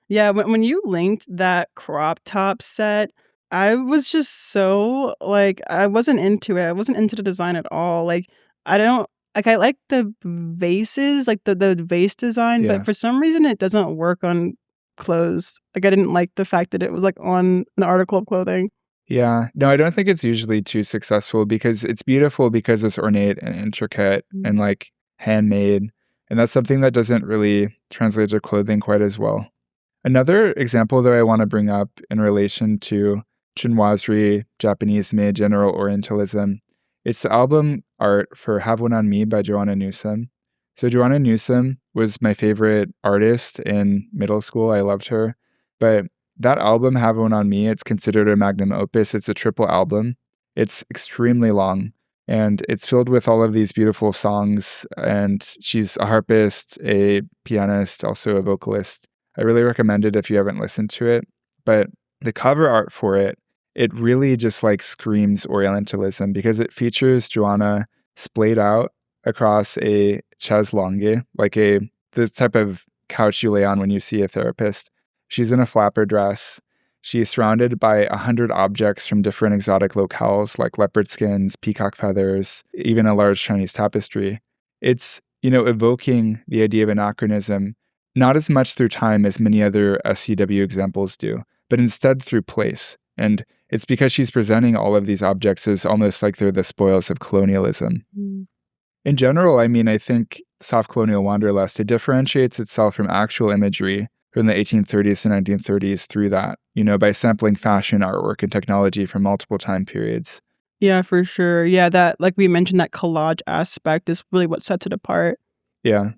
yeah, when you linked that crop top set, I was just so like, I wasn't into it. I wasn't into the design at all. Like, I don't like, I like the vases, like the vase design, but Yeah. for some reason it doesn't work on clothes. Like, I didn't like the fact that it was, like, on an article of clothing. Yeah. No, I don't think it's usually too successful because it's beautiful because it's ornate and intricate and, Mm. like, handmade, and that's something that doesn't really translate to clothing quite as well. Another example that I wanna bring up in relation to chinoiserie, Japonisme, general orientalism, it's the album art for Have One on Me by Joanna Newsom. So Joanna Newsom was my favorite artist in middle school, I loved her, but that album, Have One on Me, it's considered a magnum opus, it's a triple album. It's extremely long, and it's filled with all of these beautiful songs, and she's a harpist, a pianist, also a vocalist. I really recommend it if you haven't listened to it. But the cover art for it, it really just like screams Orientalism because it features Joanna splayed out across a chaise longue, like this type of couch you lay on when you see a therapist. She's in a flapper dress. She is surrounded by 100 objects from different exotic locales like leopard skins, peacock feathers, even a large Chinese tapestry. It's, evoking the idea of anachronism, not as much through time as many other SCW examples do, but instead through place. And it's because she's presenting all of these objects as almost like they're the spoils of colonialism. Mm. In general, I think Soft Colonial Wanderlust, it differentiates itself from actual imagery from the 1830s and 1930s through that, by sampling fashion, artwork, and technology from multiple time periods. Yeah, for sure. Yeah, that, like we mentioned, that collage aspect is really what sets it apart. Yeah.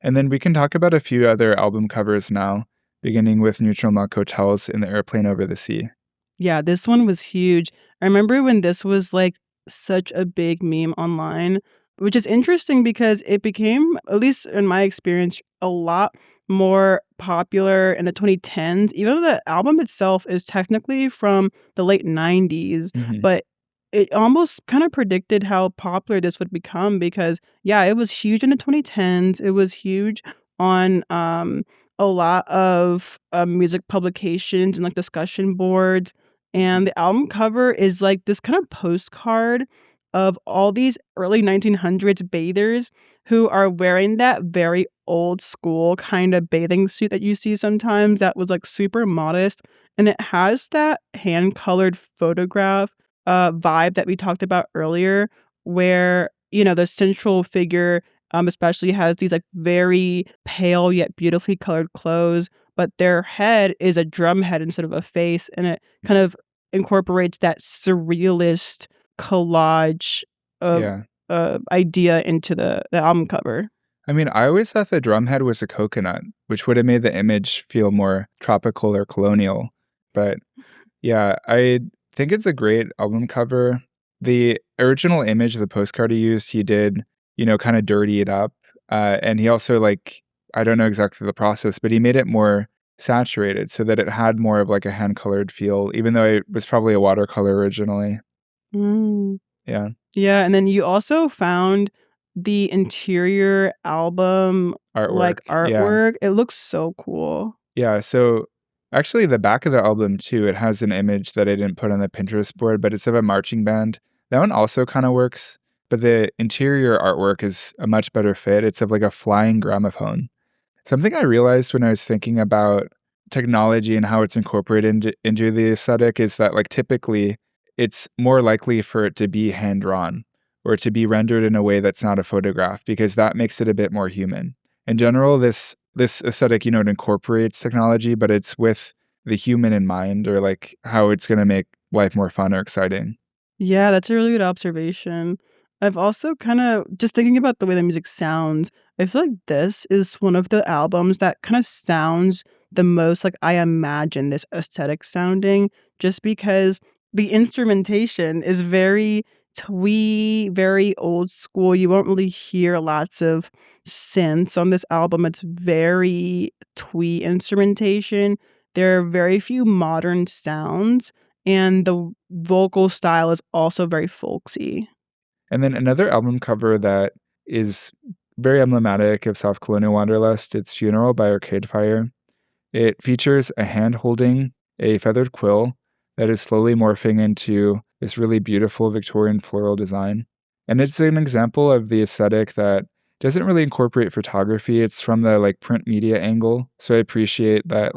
And then we can talk about a few other album covers now, beginning with Neutral Milk Hotels in the Airplane Over the Sea. Yeah, this one was huge. I remember when this was like such a big meme online, which is interesting because it became, at least in my experience, a lot more popular in the 2010s, even though the album itself is technically from the late 90s, Mhm. but it almost kind of predicted how popular this would become because, yeah, it was huge in the 2010s. It was huge on a lot of music publications and like discussion boards, and the album cover is like this kind of postcard of all these early 1900s bathers who are wearing that very old school kind of bathing suit that you see sometimes that was like super modest. And it has that hand colored photograph vibe that we talked about earlier, where, the central figure especially has these like very pale yet beautifully colored clothes, but their head is a drum head instead of a face, and it kind of incorporates that surrealist collage of Yeah. idea into the album cover. I always thought the drumhead was a coconut, which would have made the image feel more tropical or colonial. But yeah, I think it's a great album cover. The original image of the postcard he used, he did, kind of dirty it up. And he also, I don't know exactly the process, but he made it more saturated so that it had more of like a hand colored feel, even though it was probably a watercolor originally. Mm. Yeah. Yeah, and then you also found the interior album, Artwork. like, Yeah. artwork. It looks so cool. Yeah, so actually the back of the album too, it has an image that I didn't put on the Pinterest board, but it's of a marching band. That one also kind of works, but the interior artwork is a much better fit. It's of like a flying gramophone. Something I realized when I was thinking about technology and how it's incorporated into the aesthetic is that like typically it's more likely for it to be hand drawn or to be rendered in a way that's not a photograph because that makes it a bit more human. In general, this aesthetic, it incorporates technology, but it's with the human in mind or like how it's going to make life more fun or exciting. Yeah, that's a really good observation. I've also kinda just thinking about the way the music sounds, I feel like this is one of the albums that kinda sounds the most like I imagine this aesthetic sounding, just because the instrumentation is very twee, very old school. You won't really hear lots of synths on this album. It's very twee instrumentation. There are very few modern sounds, and the vocal style is also very folksy. And then another album cover that is very emblematic of South Colonial Wanderlust, it's Funeral by Arcade Fire. It features a hand holding a feathered quill that is slowly morphing into this really beautiful Victorian floral design. And it's an example of the aesthetic that doesn't really incorporate photography. It's from the like print media angle. So I appreciate that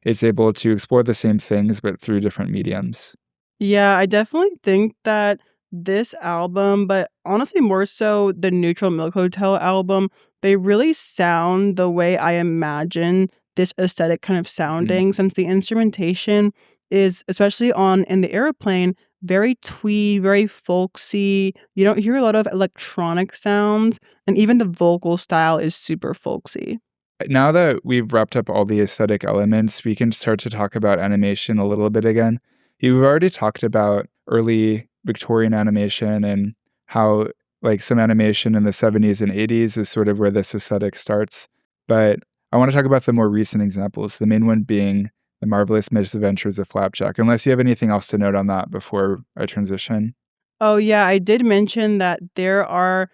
it's able to explore the same things but through different mediums. Yeah, I definitely think that this album, but honestly more so the Neutral Milk Hotel album, they really sound the way I imagine this aesthetic kind of Mhm. sounding, since the instrumentation is, especially on In the Airplane, very twee, very folksy. You don't hear a lot of electronic sounds, and even the vocal style is super folksy. Now that we've wrapped up all the aesthetic elements, we can start to talk about animation a little bit again. You've already talked about early Victorian animation and how like some animation in the 70s and 80s is sort of where this aesthetic starts. But I want to talk about the more recent examples, the main one being The Marvelous Misadventures of Flapjack, unless you have anything else to note on that before I transition. Oh, yeah, I did mention that there are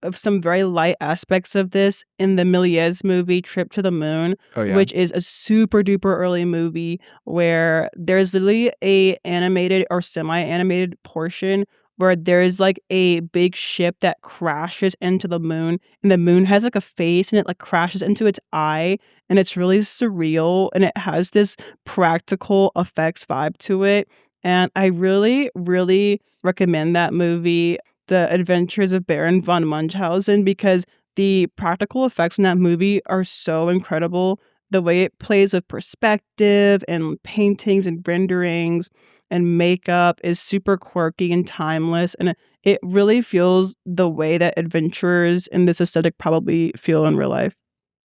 of some very light aspects of this in the Méliès movie Trip to the Moon, Oh, yeah. which is a super duper early movie where there's literally a animated or semi-animated portion where there's like a big ship that crashes into the moon, and the moon has like a face and it like crashes into its eye, and it's really surreal, and it has this practical effects vibe to it. And I really, really recommend that movie, The Adventures of Baron von Munchausen, because the practical effects in that movie are so incredible. The way it plays with perspective and paintings and renderings and makeup is super quirky and timeless, and it really feels the way that adventurers in this aesthetic probably feel in real life.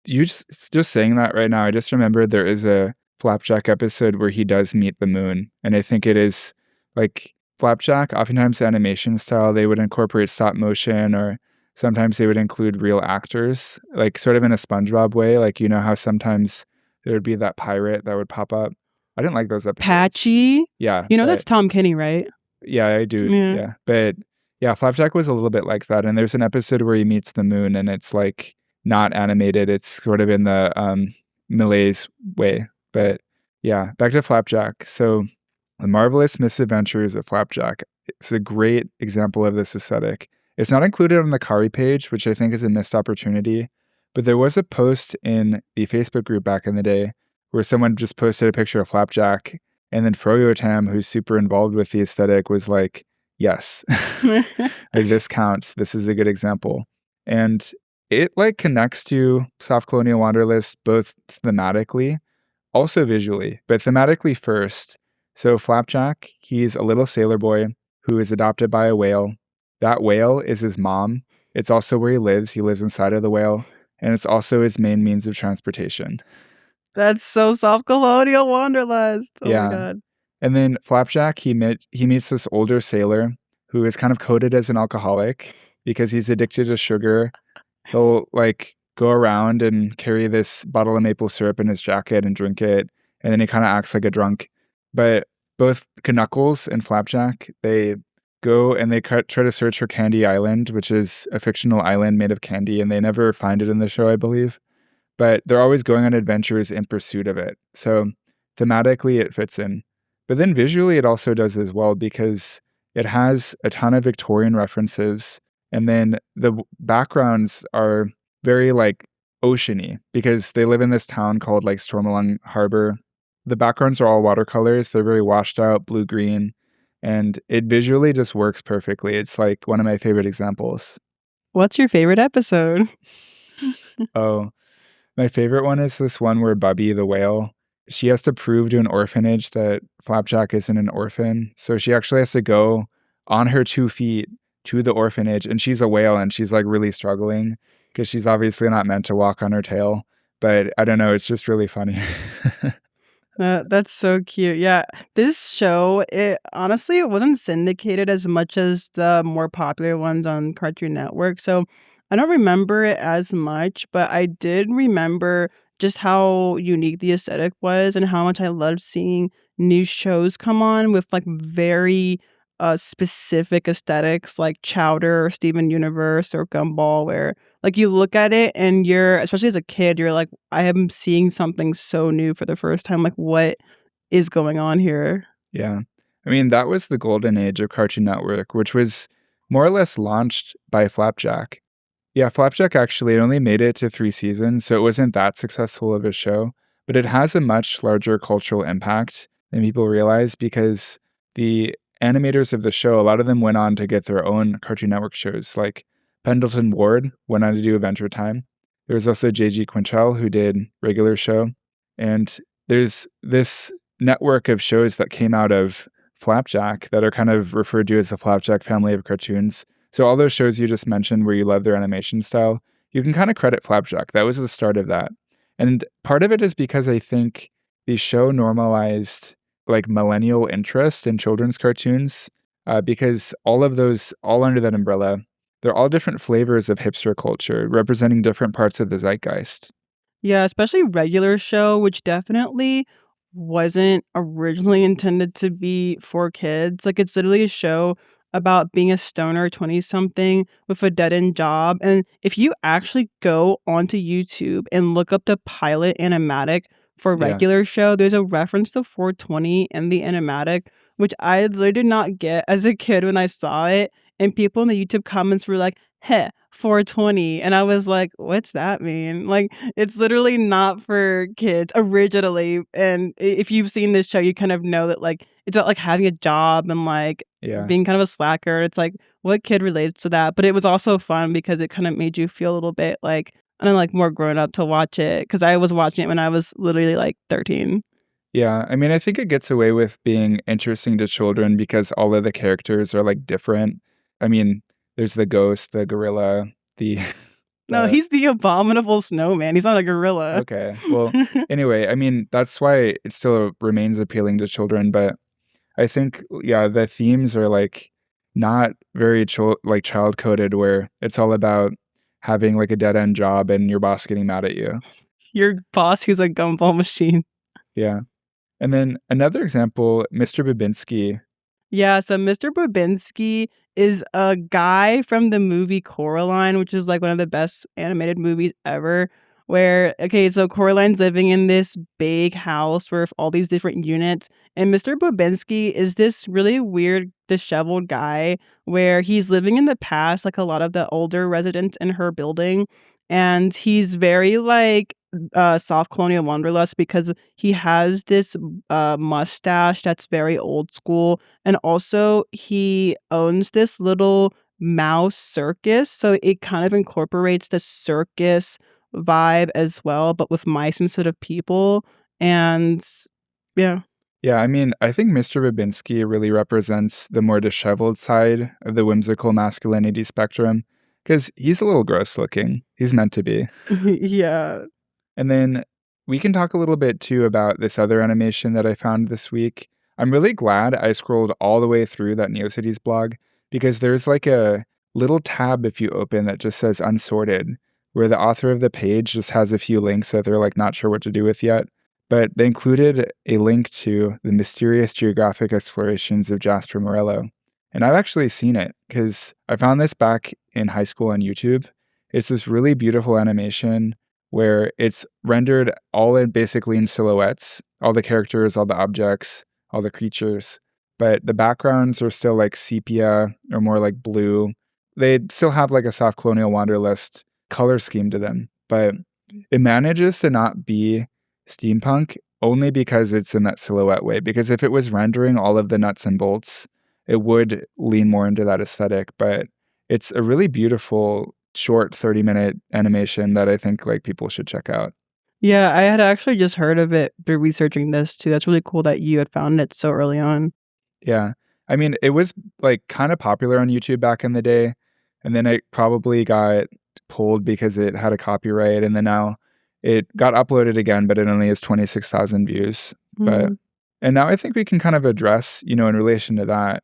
You just saying that right now, I just remembered there is a Flapjack episode where he does meet the moon, and I think it is, like, Flapjack, oftentimes animation style, they would incorporate stop motion, or sometimes they would include real actors, like, sort of in a SpongeBob way, like, you know how sometimes there would be that pirate that would pop up? I didn't like those episodes. Patchy? Yeah, You know but that's Tom Kenny, right? yeah, I do, Yeah. yeah, but, yeah, Flapjack was a little bit like that, and there's an episode where he meets the moon, and it's, like, not animated, it's sort of in the, malaise way, but, yeah, back to Flapjack. So, The Marvelous Misadventures of Flapjack, it's a great example of this aesthetic. It's not included on the CARI page, which I think is a missed opportunity, but there was a post in the Facebook group back in the day where someone just posted a picture of Flapjack, and then Froyotam, who's super involved with the aesthetic, was like, "Yes, like, this counts. This is a good example." And it, like, connects to Soft Colonial Wanderlust both thematically, also visually, but thematically first. So Flapjack, he's a little sailor boy who is adopted by a whale. That whale is his mom. It's also where he lives. He lives inside of the whale, and it's also his main means of transportation. That's so Soft Colonial Wanderlust. Oh my Yeah. god. And then Flapjack, he meets this older sailor who is kind of coded as an alcoholic because he's addicted to sugar. He'll, like, go around and carry this bottle of maple syrup in his jacket and drink it, and then he kinda acts like a drunk. But both Knuckles and Flapjack, they go and they try to search for Candy Island, which is a fictional island made of candy, and they never find it in the show, I believe. But they're always going on adventures in pursuit of it. So thematically, it fits in. But then visually, it also does as well because it has a ton of Victorian references, and then the backgrounds are very, like, oceany because they live in this town called, like, Stormalong Harbor. The backgrounds are all watercolors. They're very washed out, blue-green, and it visually just works perfectly. It's, like, one of my favorite examples. What's your favorite episode? Oh, my favorite one is this one where Bubby the whale, she has to prove to an orphanage that Flapjack isn't an orphan. So she actually has to go on her 2 feet to the orphanage, and she's a whale, and she's, like, really struggling because she's obviously not meant to walk on her tail. But I don't know, it's just really funny. That's so cute. Yeah, this show, it honestly it wasn't syndicated as much as the more popular ones on Cartoon Network, so I don't remember it as much, but I did remember just how unique the aesthetic was and how much I loved seeing new shows come on with like very specific aesthetics like Chowder or Steven Universe or Gumball, where like you look at it and you're, especially as a kid, you're like, I am seeing something so new for the first time. Like, what is going on here? Yeah. I mean, that was the golden age of Cartoon Network, which was more or less launched by Flapjack. Yeah, Flapjack actually only made it to 3 seasons, so it wasn't that successful of a show, but it has a much larger cultural impact than people realize because the animators of the show, a lot of them went on to get their own Cartoon Network shows, like Pendleton Ward went on to do Adventure Time. There was also J.G. Quintel who did regular show, and there's this network of shows that came out of Flapjack that are kind of referred to as the Flapjack family of cartoons. So all those shows you just mentioned where you love their animation style, you can kind of credit Flapjack. That was the start of that. And part of it is because I think the show normalized like millennial interest in children's cartoons because all of those, all under that umbrella, they're all different flavors of hipster culture representing different parts of the zeitgeist. Yeah, especially regular show, which definitely wasn't originally intended to be for kids. Like it's literally a show about being a stoner 20-something with a dead-end job, and if you actually go onto YouTube and look up the pilot animatic for a Yeah. regular show, there's a reference to 420 in the animatic, which I literally did not get as a kid when I saw it, and people in the YouTube comments were like, "Heh, 420," and I was like, "What's that mean?" Like, it's literally not for kids originally, and if you've seen this show, you kind of know that, like, it's about, like, having a job and, like, Yeah. being kind of a slacker. It's like, what kid relates to that? But it was also fun because it kinda made you feel a little bit, like, I don't know, like, more grown up to watch it because I was watching it when I was literally, like, 13. Yeah, I mean, I think it gets away with being interesting to children because all of the characters are, like, different. I mean, there's the ghost, the gorilla, the No, the he's the abominable snowman, he's not a gorilla. okay. Well, anyway, I mean, that's why it still remains appealing to children, but I think, yeah, the themes are, like, not very child coded where it's all about having, like, a dead-end job and your boss getting mad at you. Your boss who's a gumball machine. Yeah. And then another example, Mr. Babinski. Yeah, so Mr. Babinski is a guy from the movie Coraline, which is, like, one of the best animated movies ever, where okay, so Coraline's living in this big house with all these different units, and Mr. Babinski is this really weird, disheveled guy where he's living in the past, like a lot of the older residents in her building, and he's very, like, Soft Colonial Wanderlust because he has this, mustache that's very old school, and also, he owns this little mouse circus, so it kind of incorporates the circus vibe as well, but with mice instead of people, and yeah. Yeah, I mean, I think Mr. Babinski really represents the more disheveled side of the whimsical masculinity spectrum because he's a little gross looking. He's meant to be. Yeah. And then we can talk a little bit too about this other animation that I found this week. I'm really glad I scrolled all the way through that NeoCities blog because there's like a little tab if you open that just says unsorted, where the author of the page just has a few links that they're like not sure what to do with yet. But they included a link to the mysterious geographic explorations of Jasper Morello. And I've actually seen it because I found this back in high school on YouTube. It's this really beautiful animation where it's rendered all in basically in silhouettes, all the characters, all the objects, all the creatures, but the backgrounds are still like sepia or more like blue. They still have like a soft colonial wanderlust color scheme to them, but it manages to not be steampunk only because it's in that silhouette way. Because if it was rendering all of the nuts and bolts, it would lean more into that aesthetic, but it's a really beautiful short 30-minute animation that I think like people should check out. Yeah, I had actually just heard of it through researching this too. That's really cool that you had found it so early on. Yeah. I mean, it was like kind of popular on YouTube back in the day, and then it probably got pulled because it had a copyright, and then now it got uploaded again, but it only has 26,000 views. But Mm. and now I think we can kind of address, in relation to that,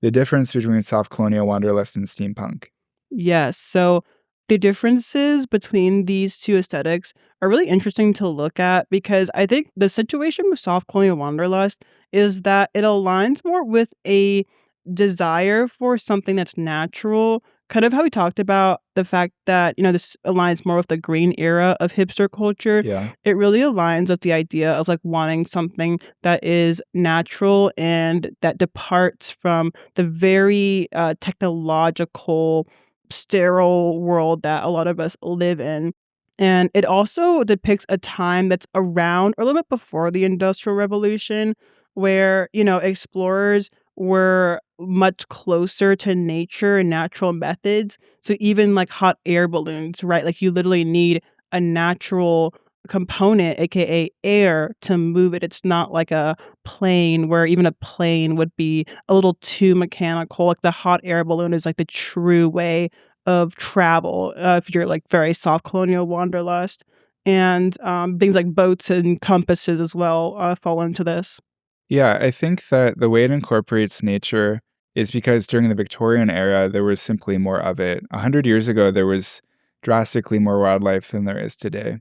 the difference between soft colonial wanderlust and steampunk. Yes. So the differences between these two aesthetics are really interesting to look at because I think the situation with soft colonial wanderlust is that it aligns more with a desire for something that's natural. Kind of how we talked about the fact that, this aligns more with the green era of hipster culture. Yeah. It really aligns with the idea of like wanting something that is natural and that departs from the very technological sterile world that a lot of us live in. And it also depicts a time that's around or a little bit before the Industrial Revolution, where, explorers were much closer to nature and natural methods. So even like hot air balloons, right? Like you literally need a natural component, aka air, to move it. It's not like a plane where even a plane would be a little too mechanical. Like the hot air balloon is like the true way of travel if you're like very soft colonial wanderlust. And things like boats and compasses as well fall into this. Yeah, I think that the way it incorporates nature is because during the Victorian era, there was simply more of it. 100 years ago, there was drastically more wildlife than there is today.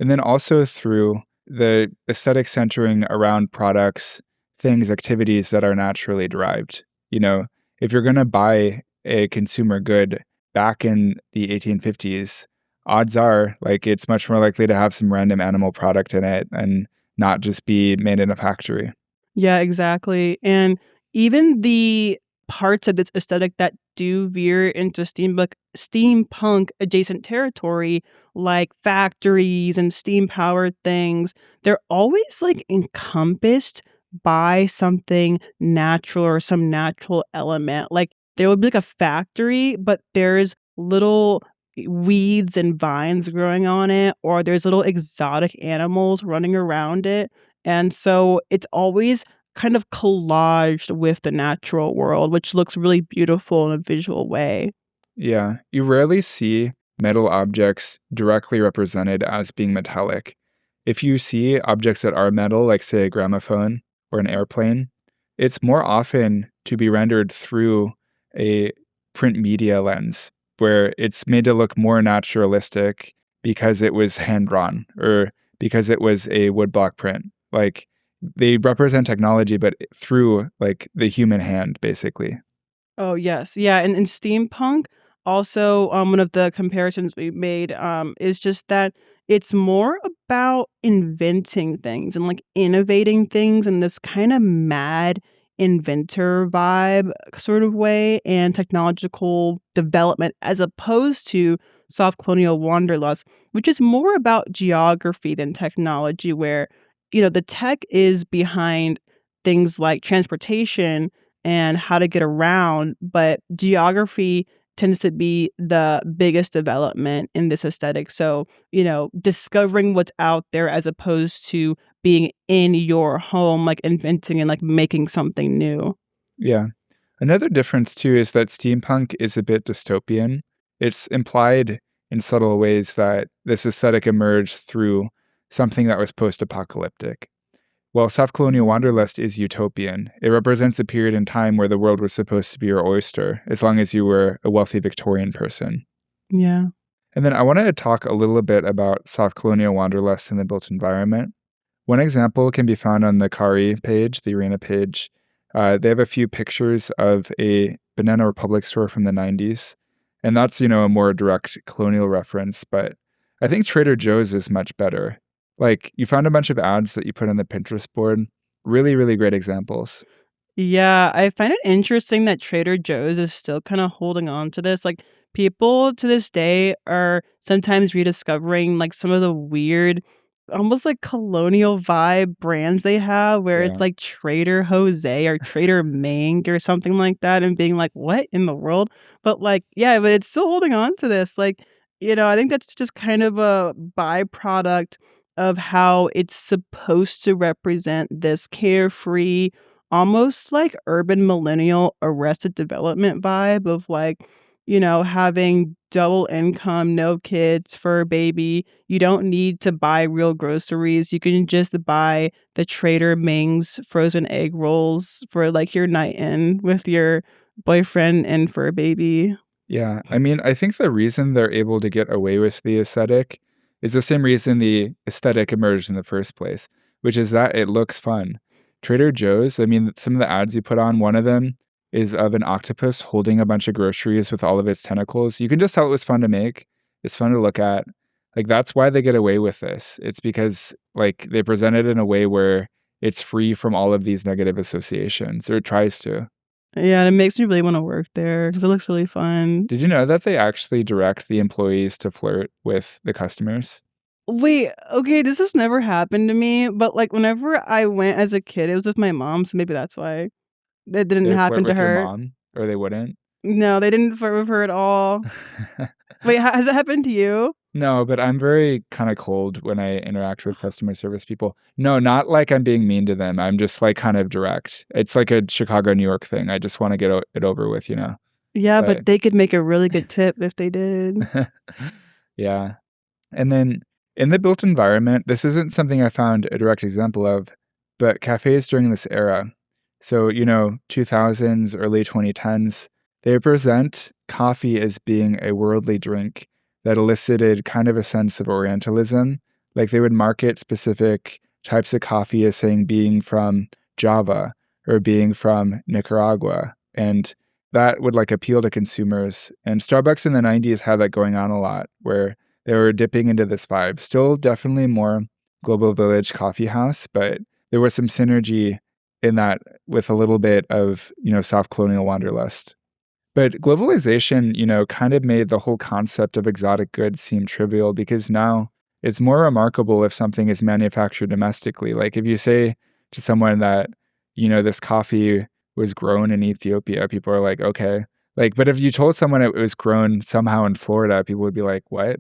And then also through the aesthetic centering around products, things, activities that are naturally derived. if you're going to buy a consumer good back in the 1850s, odds are like it's much more likely to have some random animal product in it and not just be made in a factory. Yeah, exactly. And even the parts of this aesthetic that do veer into steampunk adjacent territory, like factories and steam powered things, they're always like encompassed by something natural or some natural element. Like there would be like a factory, but there's little weeds and vines growing on it, or there's little exotic animals running around it. And so it's always kind of collaged with the natural world, which looks really beautiful in a visual way. Yeah, you rarely see metal objects directly represented as being metallic. If you see objects that are metal, like say a gramophone or an airplane, it's more often to be rendered through a print media lens where it's made to look more naturalistic because it was hand drawn or because it was a woodblock print. Like they represent technology, but through like the human hand, basically. Oh, yes. Yeah, and in steampunk, also, one of the comparisons we made, is just that it's more about inventing things and, like, innovating things in this kinda mad inventor vibe sort of way and technological development as opposed to soft colonial wanderlust, which is more about geography than technology where, the tech is behind things like transportation and how to get around, but geography tends to be the biggest development in this aesthetic. So, discovering what's out there as opposed to being in your home, like inventing and like making something new. Yeah. Another difference too is that steampunk is a bit dystopian. It's implied in subtle ways that this aesthetic emerged through something that was post-apocalyptic. While soft colonial wanderlust is utopian, it represents a period in time where the world was supposed to be your oyster, as long as you were a wealthy Victorian person. Yeah. And then I wanted to talk a little bit about soft colonial wanderlust in the built environment. One example can be found on the CARI page, the arena page. They have a few pictures of a Banana Republic store from the 90s. And that's, a more direct colonial reference. But I think Trader Joe's is much better. Like, you found a bunch of ads that you put on the Pinterest board. Really, really great examples. Yeah, I find it interesting that Trader Joe's is still kind of holding on to this. Like, people to this day are sometimes rediscovering like some of the weird, almost like colonial vibe brands they have, where it's Yeah. like Trader Jose or Trader Ming or something like that, and being like, what in the world? But like, yeah, but it's still holding on to this. Like, I think that's just kind of a byproduct of how it's supposed to represent this carefree almost like urban millennial arrested development vibe of like, having double income, no kids, fur baby. You don't need to buy real groceries. You can just buy the Trader Ming's frozen egg rolls for like your night in with your boyfriend and fur baby. Yeah, I mean, I think the reason they're able to get away with the aesthetic is the same reason the aesthetic emerged in the first place, which is that it looks fun. Trader Joe's, I mean, some of the ads you put on, one of them is of an octopus holding a bunch of groceries with all of its tentacles. You can just tell it was fun to make. It's fun to look at. Like, that's why they get away with this. It's because, like, they present it in a way where it's free from all of these negative associations, or it tries to. Yeah, and it makes me really want to work there because it looks really fun. Did you know that they actually direct the employees to flirt with the customers? Wait, okay, this has never happened to me, but like whenever I went as a kid, it was with my mom, so maybe that's why. That didn't They would flirt happen to with your her. mom, or they wouldn't? No, they didn't flirt with her at all. Wait, has it happened to you? No, but I'm very kinda cold when I interact with customer service people. No, not like I'm being mean to them, I'm just, like, kind of direct. It's like a Chicago, New York thing, I just wanna get it over with, you know? Yeah, But but they could make a really good tip if they did. yeah. And then in the built environment, this isn't something I found a direct example of, but cafes during this era, so, 2000s, early 2010s, they present coffee as being a worldly drink that elicited kind of a sense of orientalism. Like they would market specific types of coffee as saying being from Java or being from Nicaragua. And that would like appeal to consumers. And Starbucks in the 90s had that going on a lot where they were dipping into this vibe. Still definitely more Global Village coffee house, but there was some synergy in that with a little bit of, soft colonial wanderlust. But globalization, kind of made the whole concept of exotic goods seem trivial because now it's more remarkable if something is manufactured domestically. Like if you say to someone that, this coffee was grown in Ethiopia, people are like, okay. Like, but if you told someone it was grown somehow in Florida, people would be like, what?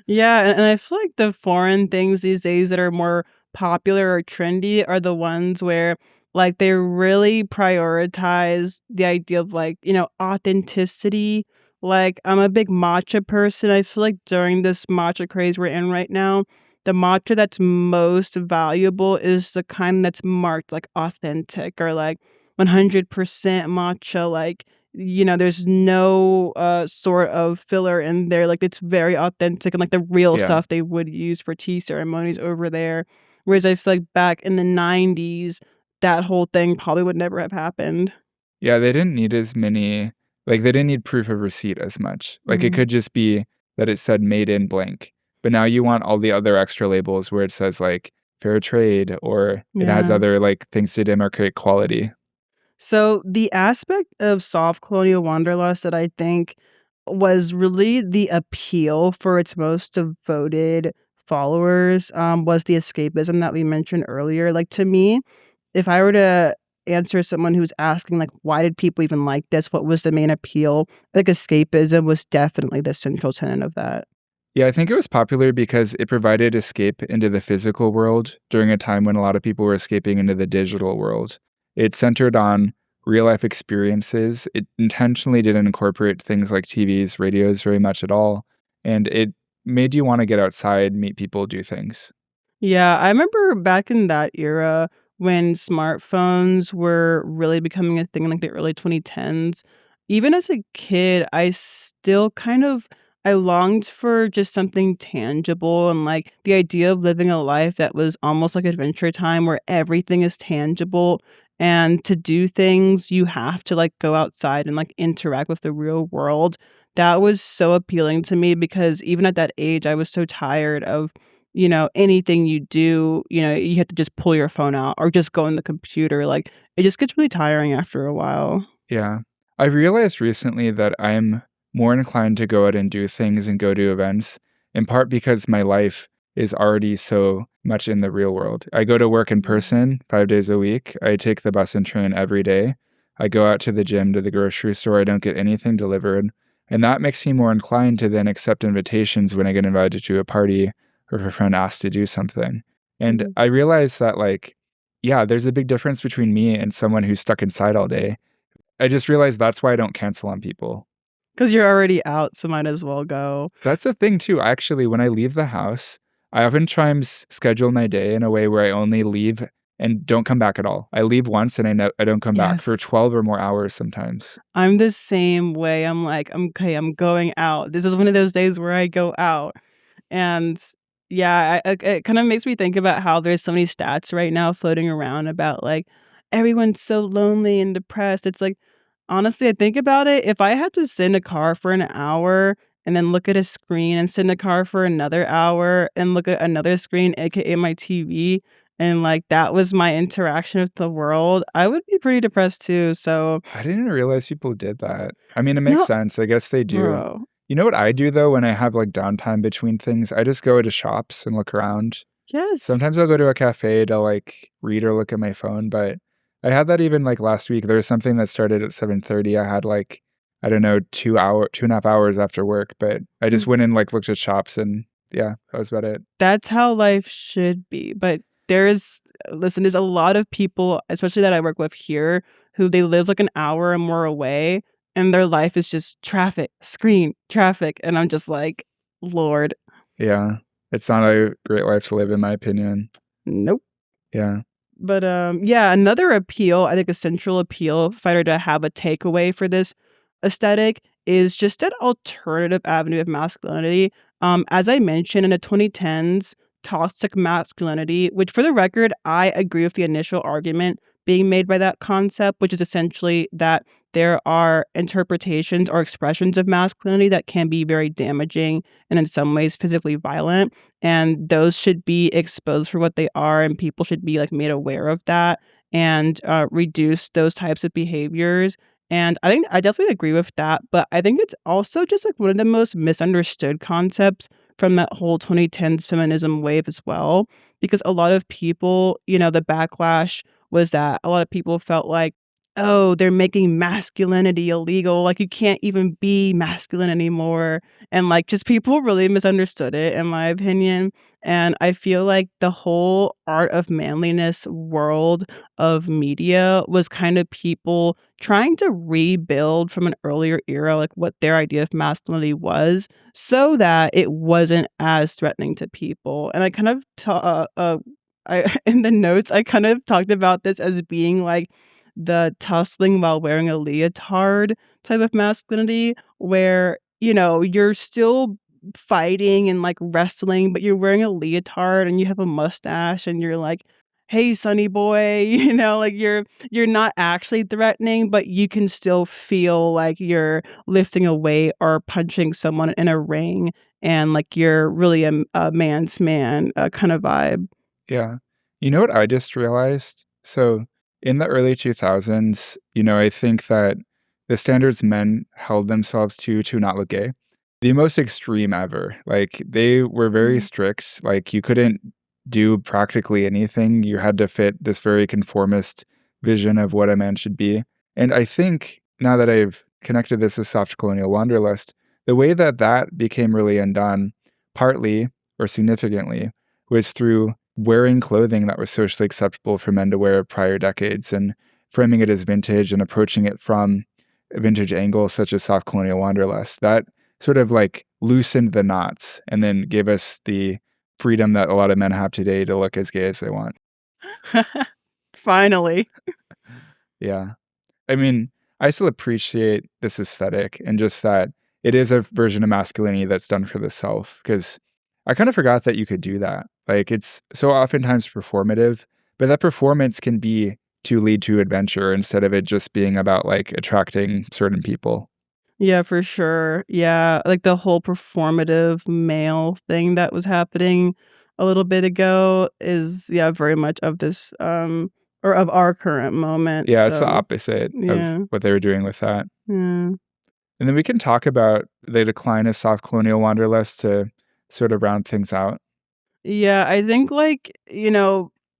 Yeah, and I feel like the foreign things these days that are more popular or trendy are the ones where, like, they really prioritize the idea of, like, authenticity. Like, I'm a big matcha person. I feel like during this matcha craze we're in right now, the matcha that's most valuable is the kind that's marked, like, authentic or, like, 100% matcha, like, there's no, sort of filler in there, like, it's very authentic and, like, the real Yeah. stuff they would use for tea ceremonies over there, whereas I feel like back in the '90s, that whole thing probably would never have happened. Yeah, they didn't need as many, like, they didn't need proof of receipt as much. Like, it Mhm. could just be that it said made in blank. But now you want all the other extra labels where it says, like, fair trade or it has Yeah. other, like, things to demarcate quality. So the aspect of soft colonial wanderlust that I think was really the appeal for its most devoted followers was the escapism that we mentioned earlier. Like to me, if I were to answer someone who's asking like why did people even like this, what was the main appeal? Like escapism was definitely the central tenet of that. Yeah, I think it was popular because it provided escape into the physical world during a time when a lot of people were escaping into the digital world. It centered on real life experiences. It intentionally didn't incorporate things like TVs, radios very much at all. And it made you want to get outside, meet people, do things. Yeah, I remember back in that era when smartphones were really becoming a thing in like the early 2010s. Even as a kid, I still kind of I longed for just something tangible and like the idea of living a life that was almost like Adventure Time where everything is tangible and to do things you have to like go outside and like interact with the real world. That was so appealing to me because even at that age I was so tired of anything you do, you have to just pull your phone out or just go on the computer, like, it just gets really tiring after a while. Yeah. I realized recently that I'm more inclined to go out and do things and go to events, in part because my life is already so much in the real world. I go to work in Mhm. person 5 days a week. I take the bus and train every day. I go out to the gym, to the grocery store. I don't get anything delivered. And that makes me more inclined to then accept invitations when I get invited to a party or if a friend asks to do something. And Mhm. I realized that, like, yeah, there's a big difference between me and someone who's stuck inside all day. I just realized that's why I don't cancel on people. 'Cause you're already out, so might as well go. That's the thing too, actually, when I leave the house, I oftentimes schedule my day in a way where I only leave and don't come back at all. I leave once and I don't come back for Yes. 12 or more hours sometimes. I'm the same way, I'm like, "Okay, I'm going out." This is one of those days where I go out. And yeah, it kind of makes me think about how there's so many stats right now floating around about like everyone's so lonely and depressed. It's like honestly, I think about it. If I had to sit in a car for an hour and then look at a screen and sit in a car for another hour and look at another screen, aka my TV, and like that was my interaction with the world, I would be pretty depressed too. So I didn't realize people did that. I mean, it makes no, sense. I guess they do. bro. You know what I do though when I have like downtime between things? I just go to shops and look around. Yes. Sometimes I'll go to a cafe to, like, read or look at my phone, but I had that even, like, last week. There was something that started at 7:30. I had, like, I don't know, 2.5 hours after work, but I just went and, like, looked at shops and yeah, that was about it. That's how life should be, but there's listen, there's a lot of people, especially that I work with here, who they live, like, an hour or more away, and their life is just traffic, screen, traffic, and I'm just like, "Lord, Yeah. It's not a great life to live in my opinion. nope." Yeah. But, yeah, another appeal, I think a central appeal, if I were to have a takeaway for this aesthetic, is just an alternative avenue of masculinity. As I mentioned, in the 2010s, toxic masculinity, which for the record, I agree with the initial argument being made by that concept, which is essentially that there are interpretations or expressions of masculinity that can be very damaging and in some ways physically violent. And those should be exposed for what they are, and people should be like made aware of that and reduce those types of behaviors. And I think I definitely agree with that. But I think it's also just like one of the most misunderstood concepts from that whole 2010s feminism wave as well. Because a lot of people, the backlash was that a lot of people felt like, oh, they're making masculinity illegal. Like, you can't even be masculine anymore. And like, just people really misunderstood it, in my opinion. And I feel like the whole art of manliness world of media was kind of people trying to rebuild from an earlier era, like what their idea of masculinity was, so that it wasn't as threatening to people. And I kind of I in the notes I kind of talked about this as being like the tussling while wearing a leotard type of masculinity, where you're still fighting and like wrestling, but you're wearing a leotard and you have a mustache and you're like, hey sonny boy, like you're not actually threatening, but you can still feel like you're lifting a weight or punching someone in a ring, and like you're really a man's man kind of vibe. Yeah. You know what I just realized? So in the early 2000s, I think that the standards men held themselves to not look gay, the most extreme ever. Like, they were very Mhm. strict. Like, you couldn't do practically anything. You had to fit this very conformist vision of what a man should be. And I think now that I've connected this to Soft Colonial Wanderlust, the way that that became really undone, partly or significantly, was through wearing clothing that was socially acceptable for men to wear prior decades and framing it as vintage and approaching it from a vintage angle such as Soft Colonial Wanderlust. That sort of like loosened the knots and then gave us the freedom that a lot of men have today to look as gay as they want. Finally. Yeah. I mean, I still appreciate this aesthetic and just that it is a version of masculinity that's done for the self, because I kind of forgot that you could do that. Like, it's so oftentimes performative, but that performance can be to lead to adventure instead of it just being about like attracting certain people. Yeah, for sure. Yeah, like the whole performative male thing that was happening a little bit ago is, yeah, very much of this, or of our current moment, Yeah, it's the so opposite of yeah, what they were doing with that. yeah. And then we can talk about the decline of soft colonial wanderlust to sort of round things out. Yeah, I think like,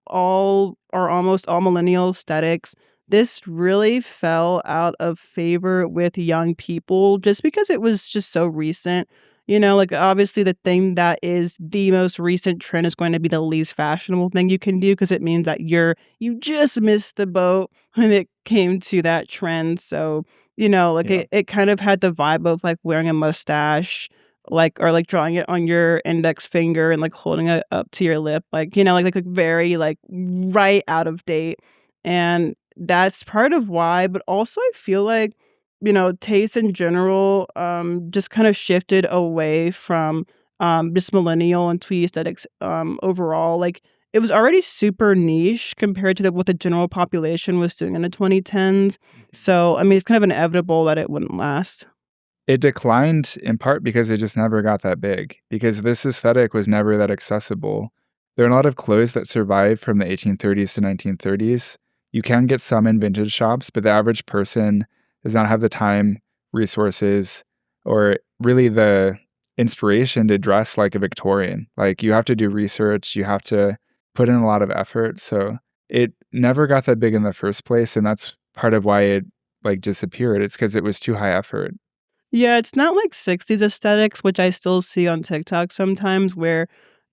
all or almost all millennial aesthetics, this really fell out of favor with young people just because it was just so recent. Like obviously the thing that is the most recent trend is going to be the least fashionable thing you can do because it means that you just missed the boat when it came to that trend. So, like Yeah. it kind of had the vibe of like wearing a mustache, like or like drawing it on your index finger and like holding it up to your lip, like like very like right out of date. And that's part of why, but also I feel like taste in general just kind of shifted away from just millennial and twee aesthetics overall. Like it was already super niche compared to what the general population was doing in the 2010s. So I mean it's kind of inevitable that it wouldn't last. It declined in part because it just never got that big, because this aesthetic was never that accessible. There are a lot of clothes that survive from the 1830s to 1930s. You can get some in vintage shops, but the average person does not have the time, resources, or really the inspiration to dress like a Victorian. Like, you have to do research, you have to put in a lot of effort. So it never got that big in the first place, and that's part of why it like disappeared. It's because it was too high effort. Yeah, it's not like 60s aesthetics, which I still see on TikTok sometimes, where,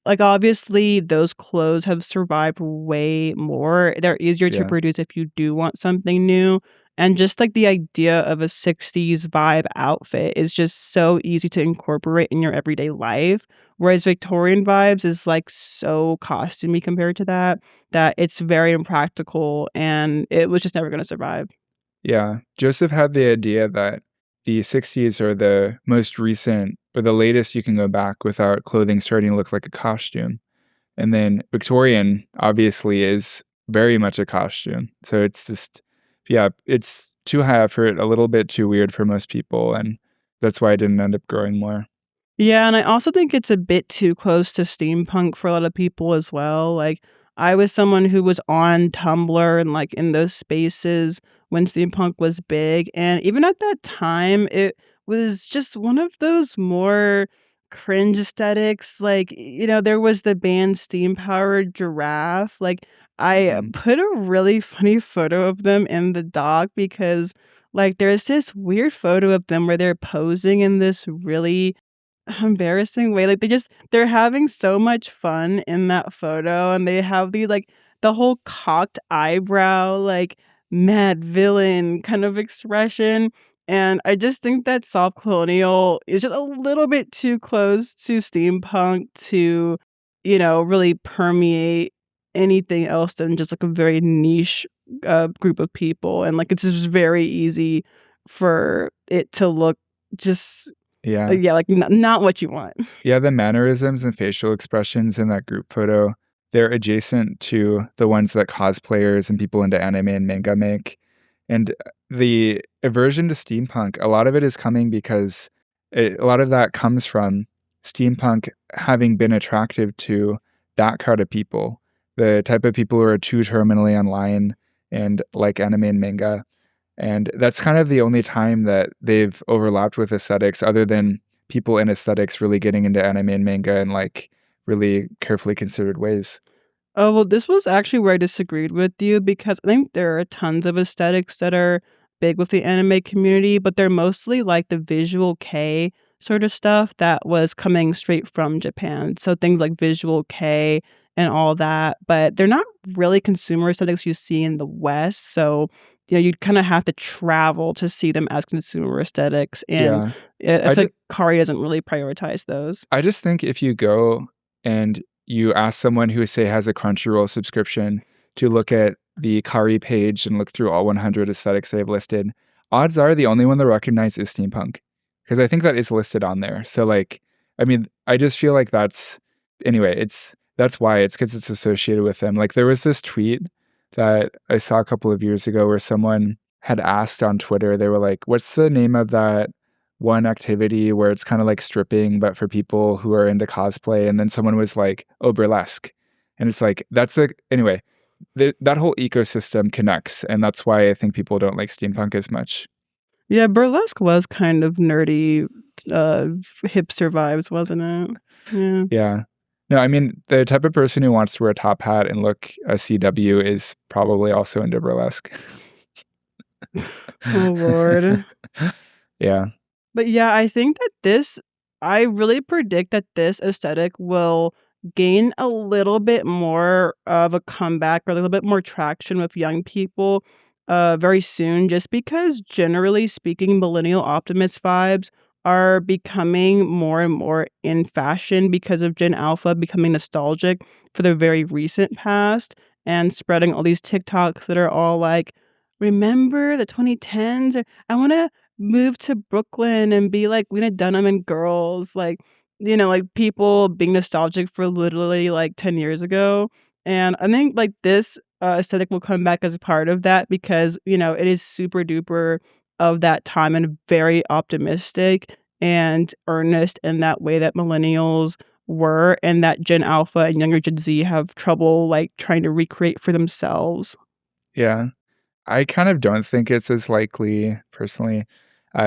like, obviously, those clothes have survived way more. They're easier to Yeah. produce if you do want something new. And just like the idea of a 60s vibe outfit is just so easy to incorporate in your everyday life. Whereas Victorian vibes is like so costumey compared to that, that it's very impractical and it was just never going to survive. Yeah, Joseph had the idea that the 60s are the most recent or the latest you can go back without clothing starting to look like a costume. And then Victorian obviously is very much a costume. So it's just, yeah, it's too high effort, a little bit too weird for most people. And that's why I didn't end up growing more. Yeah, and I also think it's a bit too close to steampunk for a lot of people as well. Like, I was someone who was on Tumblr and like in those spaces when steampunk was big. And even at that time, it was just one of those more cringe aesthetics. Like, there was the band Steam Powered Giraffe. Like, I Mhm. put a really funny photo of them in the doc because, like, there's this weird photo of them where they're posing in this really embarrassing way, like, they're having so much fun in that photo, and they have the whole cocked eyebrow, like, mad villain kind of expression, and I just think that soft colonial is just a little bit too close to steampunk to, really permeate anything else than just, like, a very niche, group of people, and, like, it's just very easy for it to look just Yeah. yeah, like, not what you want. Yeah, the mannerisms and facial expressions in that group photo, they're adjacent to the ones that cosplayers and people into anime and manga make. And the aversion to steampunk, a lot of it is coming because a lot of that comes from steampunk having been attractive to that crowd of people, the type of people who are too terminally online and like anime and manga. And that's kind of the only time that they've overlapped with aesthetics other than people in aesthetics really getting into anime and manga in, like, really carefully considered ways. Oh, well, this was actually where I disagreed with you because I think there are tons of aesthetics that are big with the anime community, but they're mostly like the visual K sort of stuff that was coming straight from Japan. So things like visual K and all that, but they're not really consumer aesthetics you see in the West. So, you'd kind of have to travel to see them as consumer aesthetics. And Yeah. I I feel just like CARI doesn't really prioritize those. I just think if you go and you ask someone who, say, has a Crunchyroll subscription to look at the CARI page and look through all 100 aesthetics they've listed, odds are the only one they'll recognize is steampunk, because I think that is listed on there. So, like, I mean, I just feel like that's anyway, that's why, it's because it's associated with them. Like, there was this tweet that I saw a couple of years ago where someone had asked on Twitter, they were like, "What's the name of that one activity where it's kinda like stripping, but for people who are into cosplay?" And then someone was like, "Oh, burlesque." And it's like, that's a anyway, that whole ecosystem connects, and that's why I think people don't like steampunk as much. Yeah, burlesque was kind of nerdy, hipster vibes, wasn't it? Yeah. Yeah. No, I mean, the type of person who wants to wear a top hat and look a CW is probably also into burlesque. Oh, Lord. Yeah. But yeah, I really predict that this aesthetic will gain a little bit more of a comeback or a little bit more traction with young people very soon, just because generally speaking, millennial optimist vibes are becoming more and more in fashion because of Gen Alpha becoming nostalgic for the very recent past and spreading all these TikToks that are all like, remember the 2010s? Or I want to move to Brooklyn and be like Lena Dunham and Girls, like, like people being nostalgic for literally like 10 years ago. And I think like this aesthetic will come back as a part of that because, it is super duper of that time and very optimistic and earnest in that way that millennials were and that Gen Alpha and younger Gen Z have trouble like trying to recreate for themselves. Yeah. I kind of don't think it's as likely personally,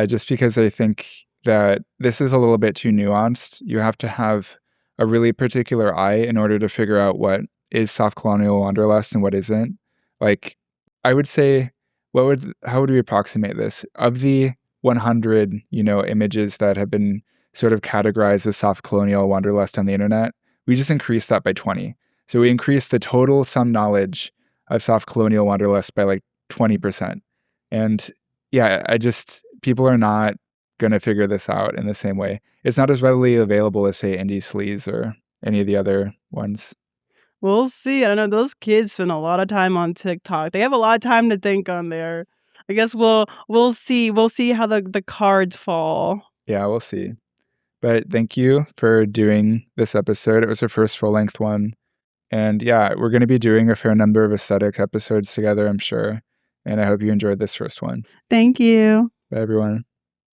just because I think that this is a little bit too nuanced. You have to have a really particular eye in order to figure out what is soft colonial wanderlust and what isn't. Like, I would say, how would we approximate this? Of the 100, images that have been sort of categorized as soft colonial wanderlust on the internet, we just increased that by 20. So we increased the total sum knowledge of soft colonial wanderlust by like 20%. And yeah, people are not going to figure this out in the same way. It's not as readily available as, say, indie sleaze or any of the other ones. We'll see. I don't know. Those kids spend a lot of time on TikTok. They have a lot of time to think on there. I guess we'll see. We'll see how the cards fall. Yeah, we'll see. But thank you for doing this episode. It was our first full length one. And yeah, we're going to be doing a fair number of aesthetic episodes together, I'm sure. And I hope you enjoyed this first one. Thank you. Bye, everyone.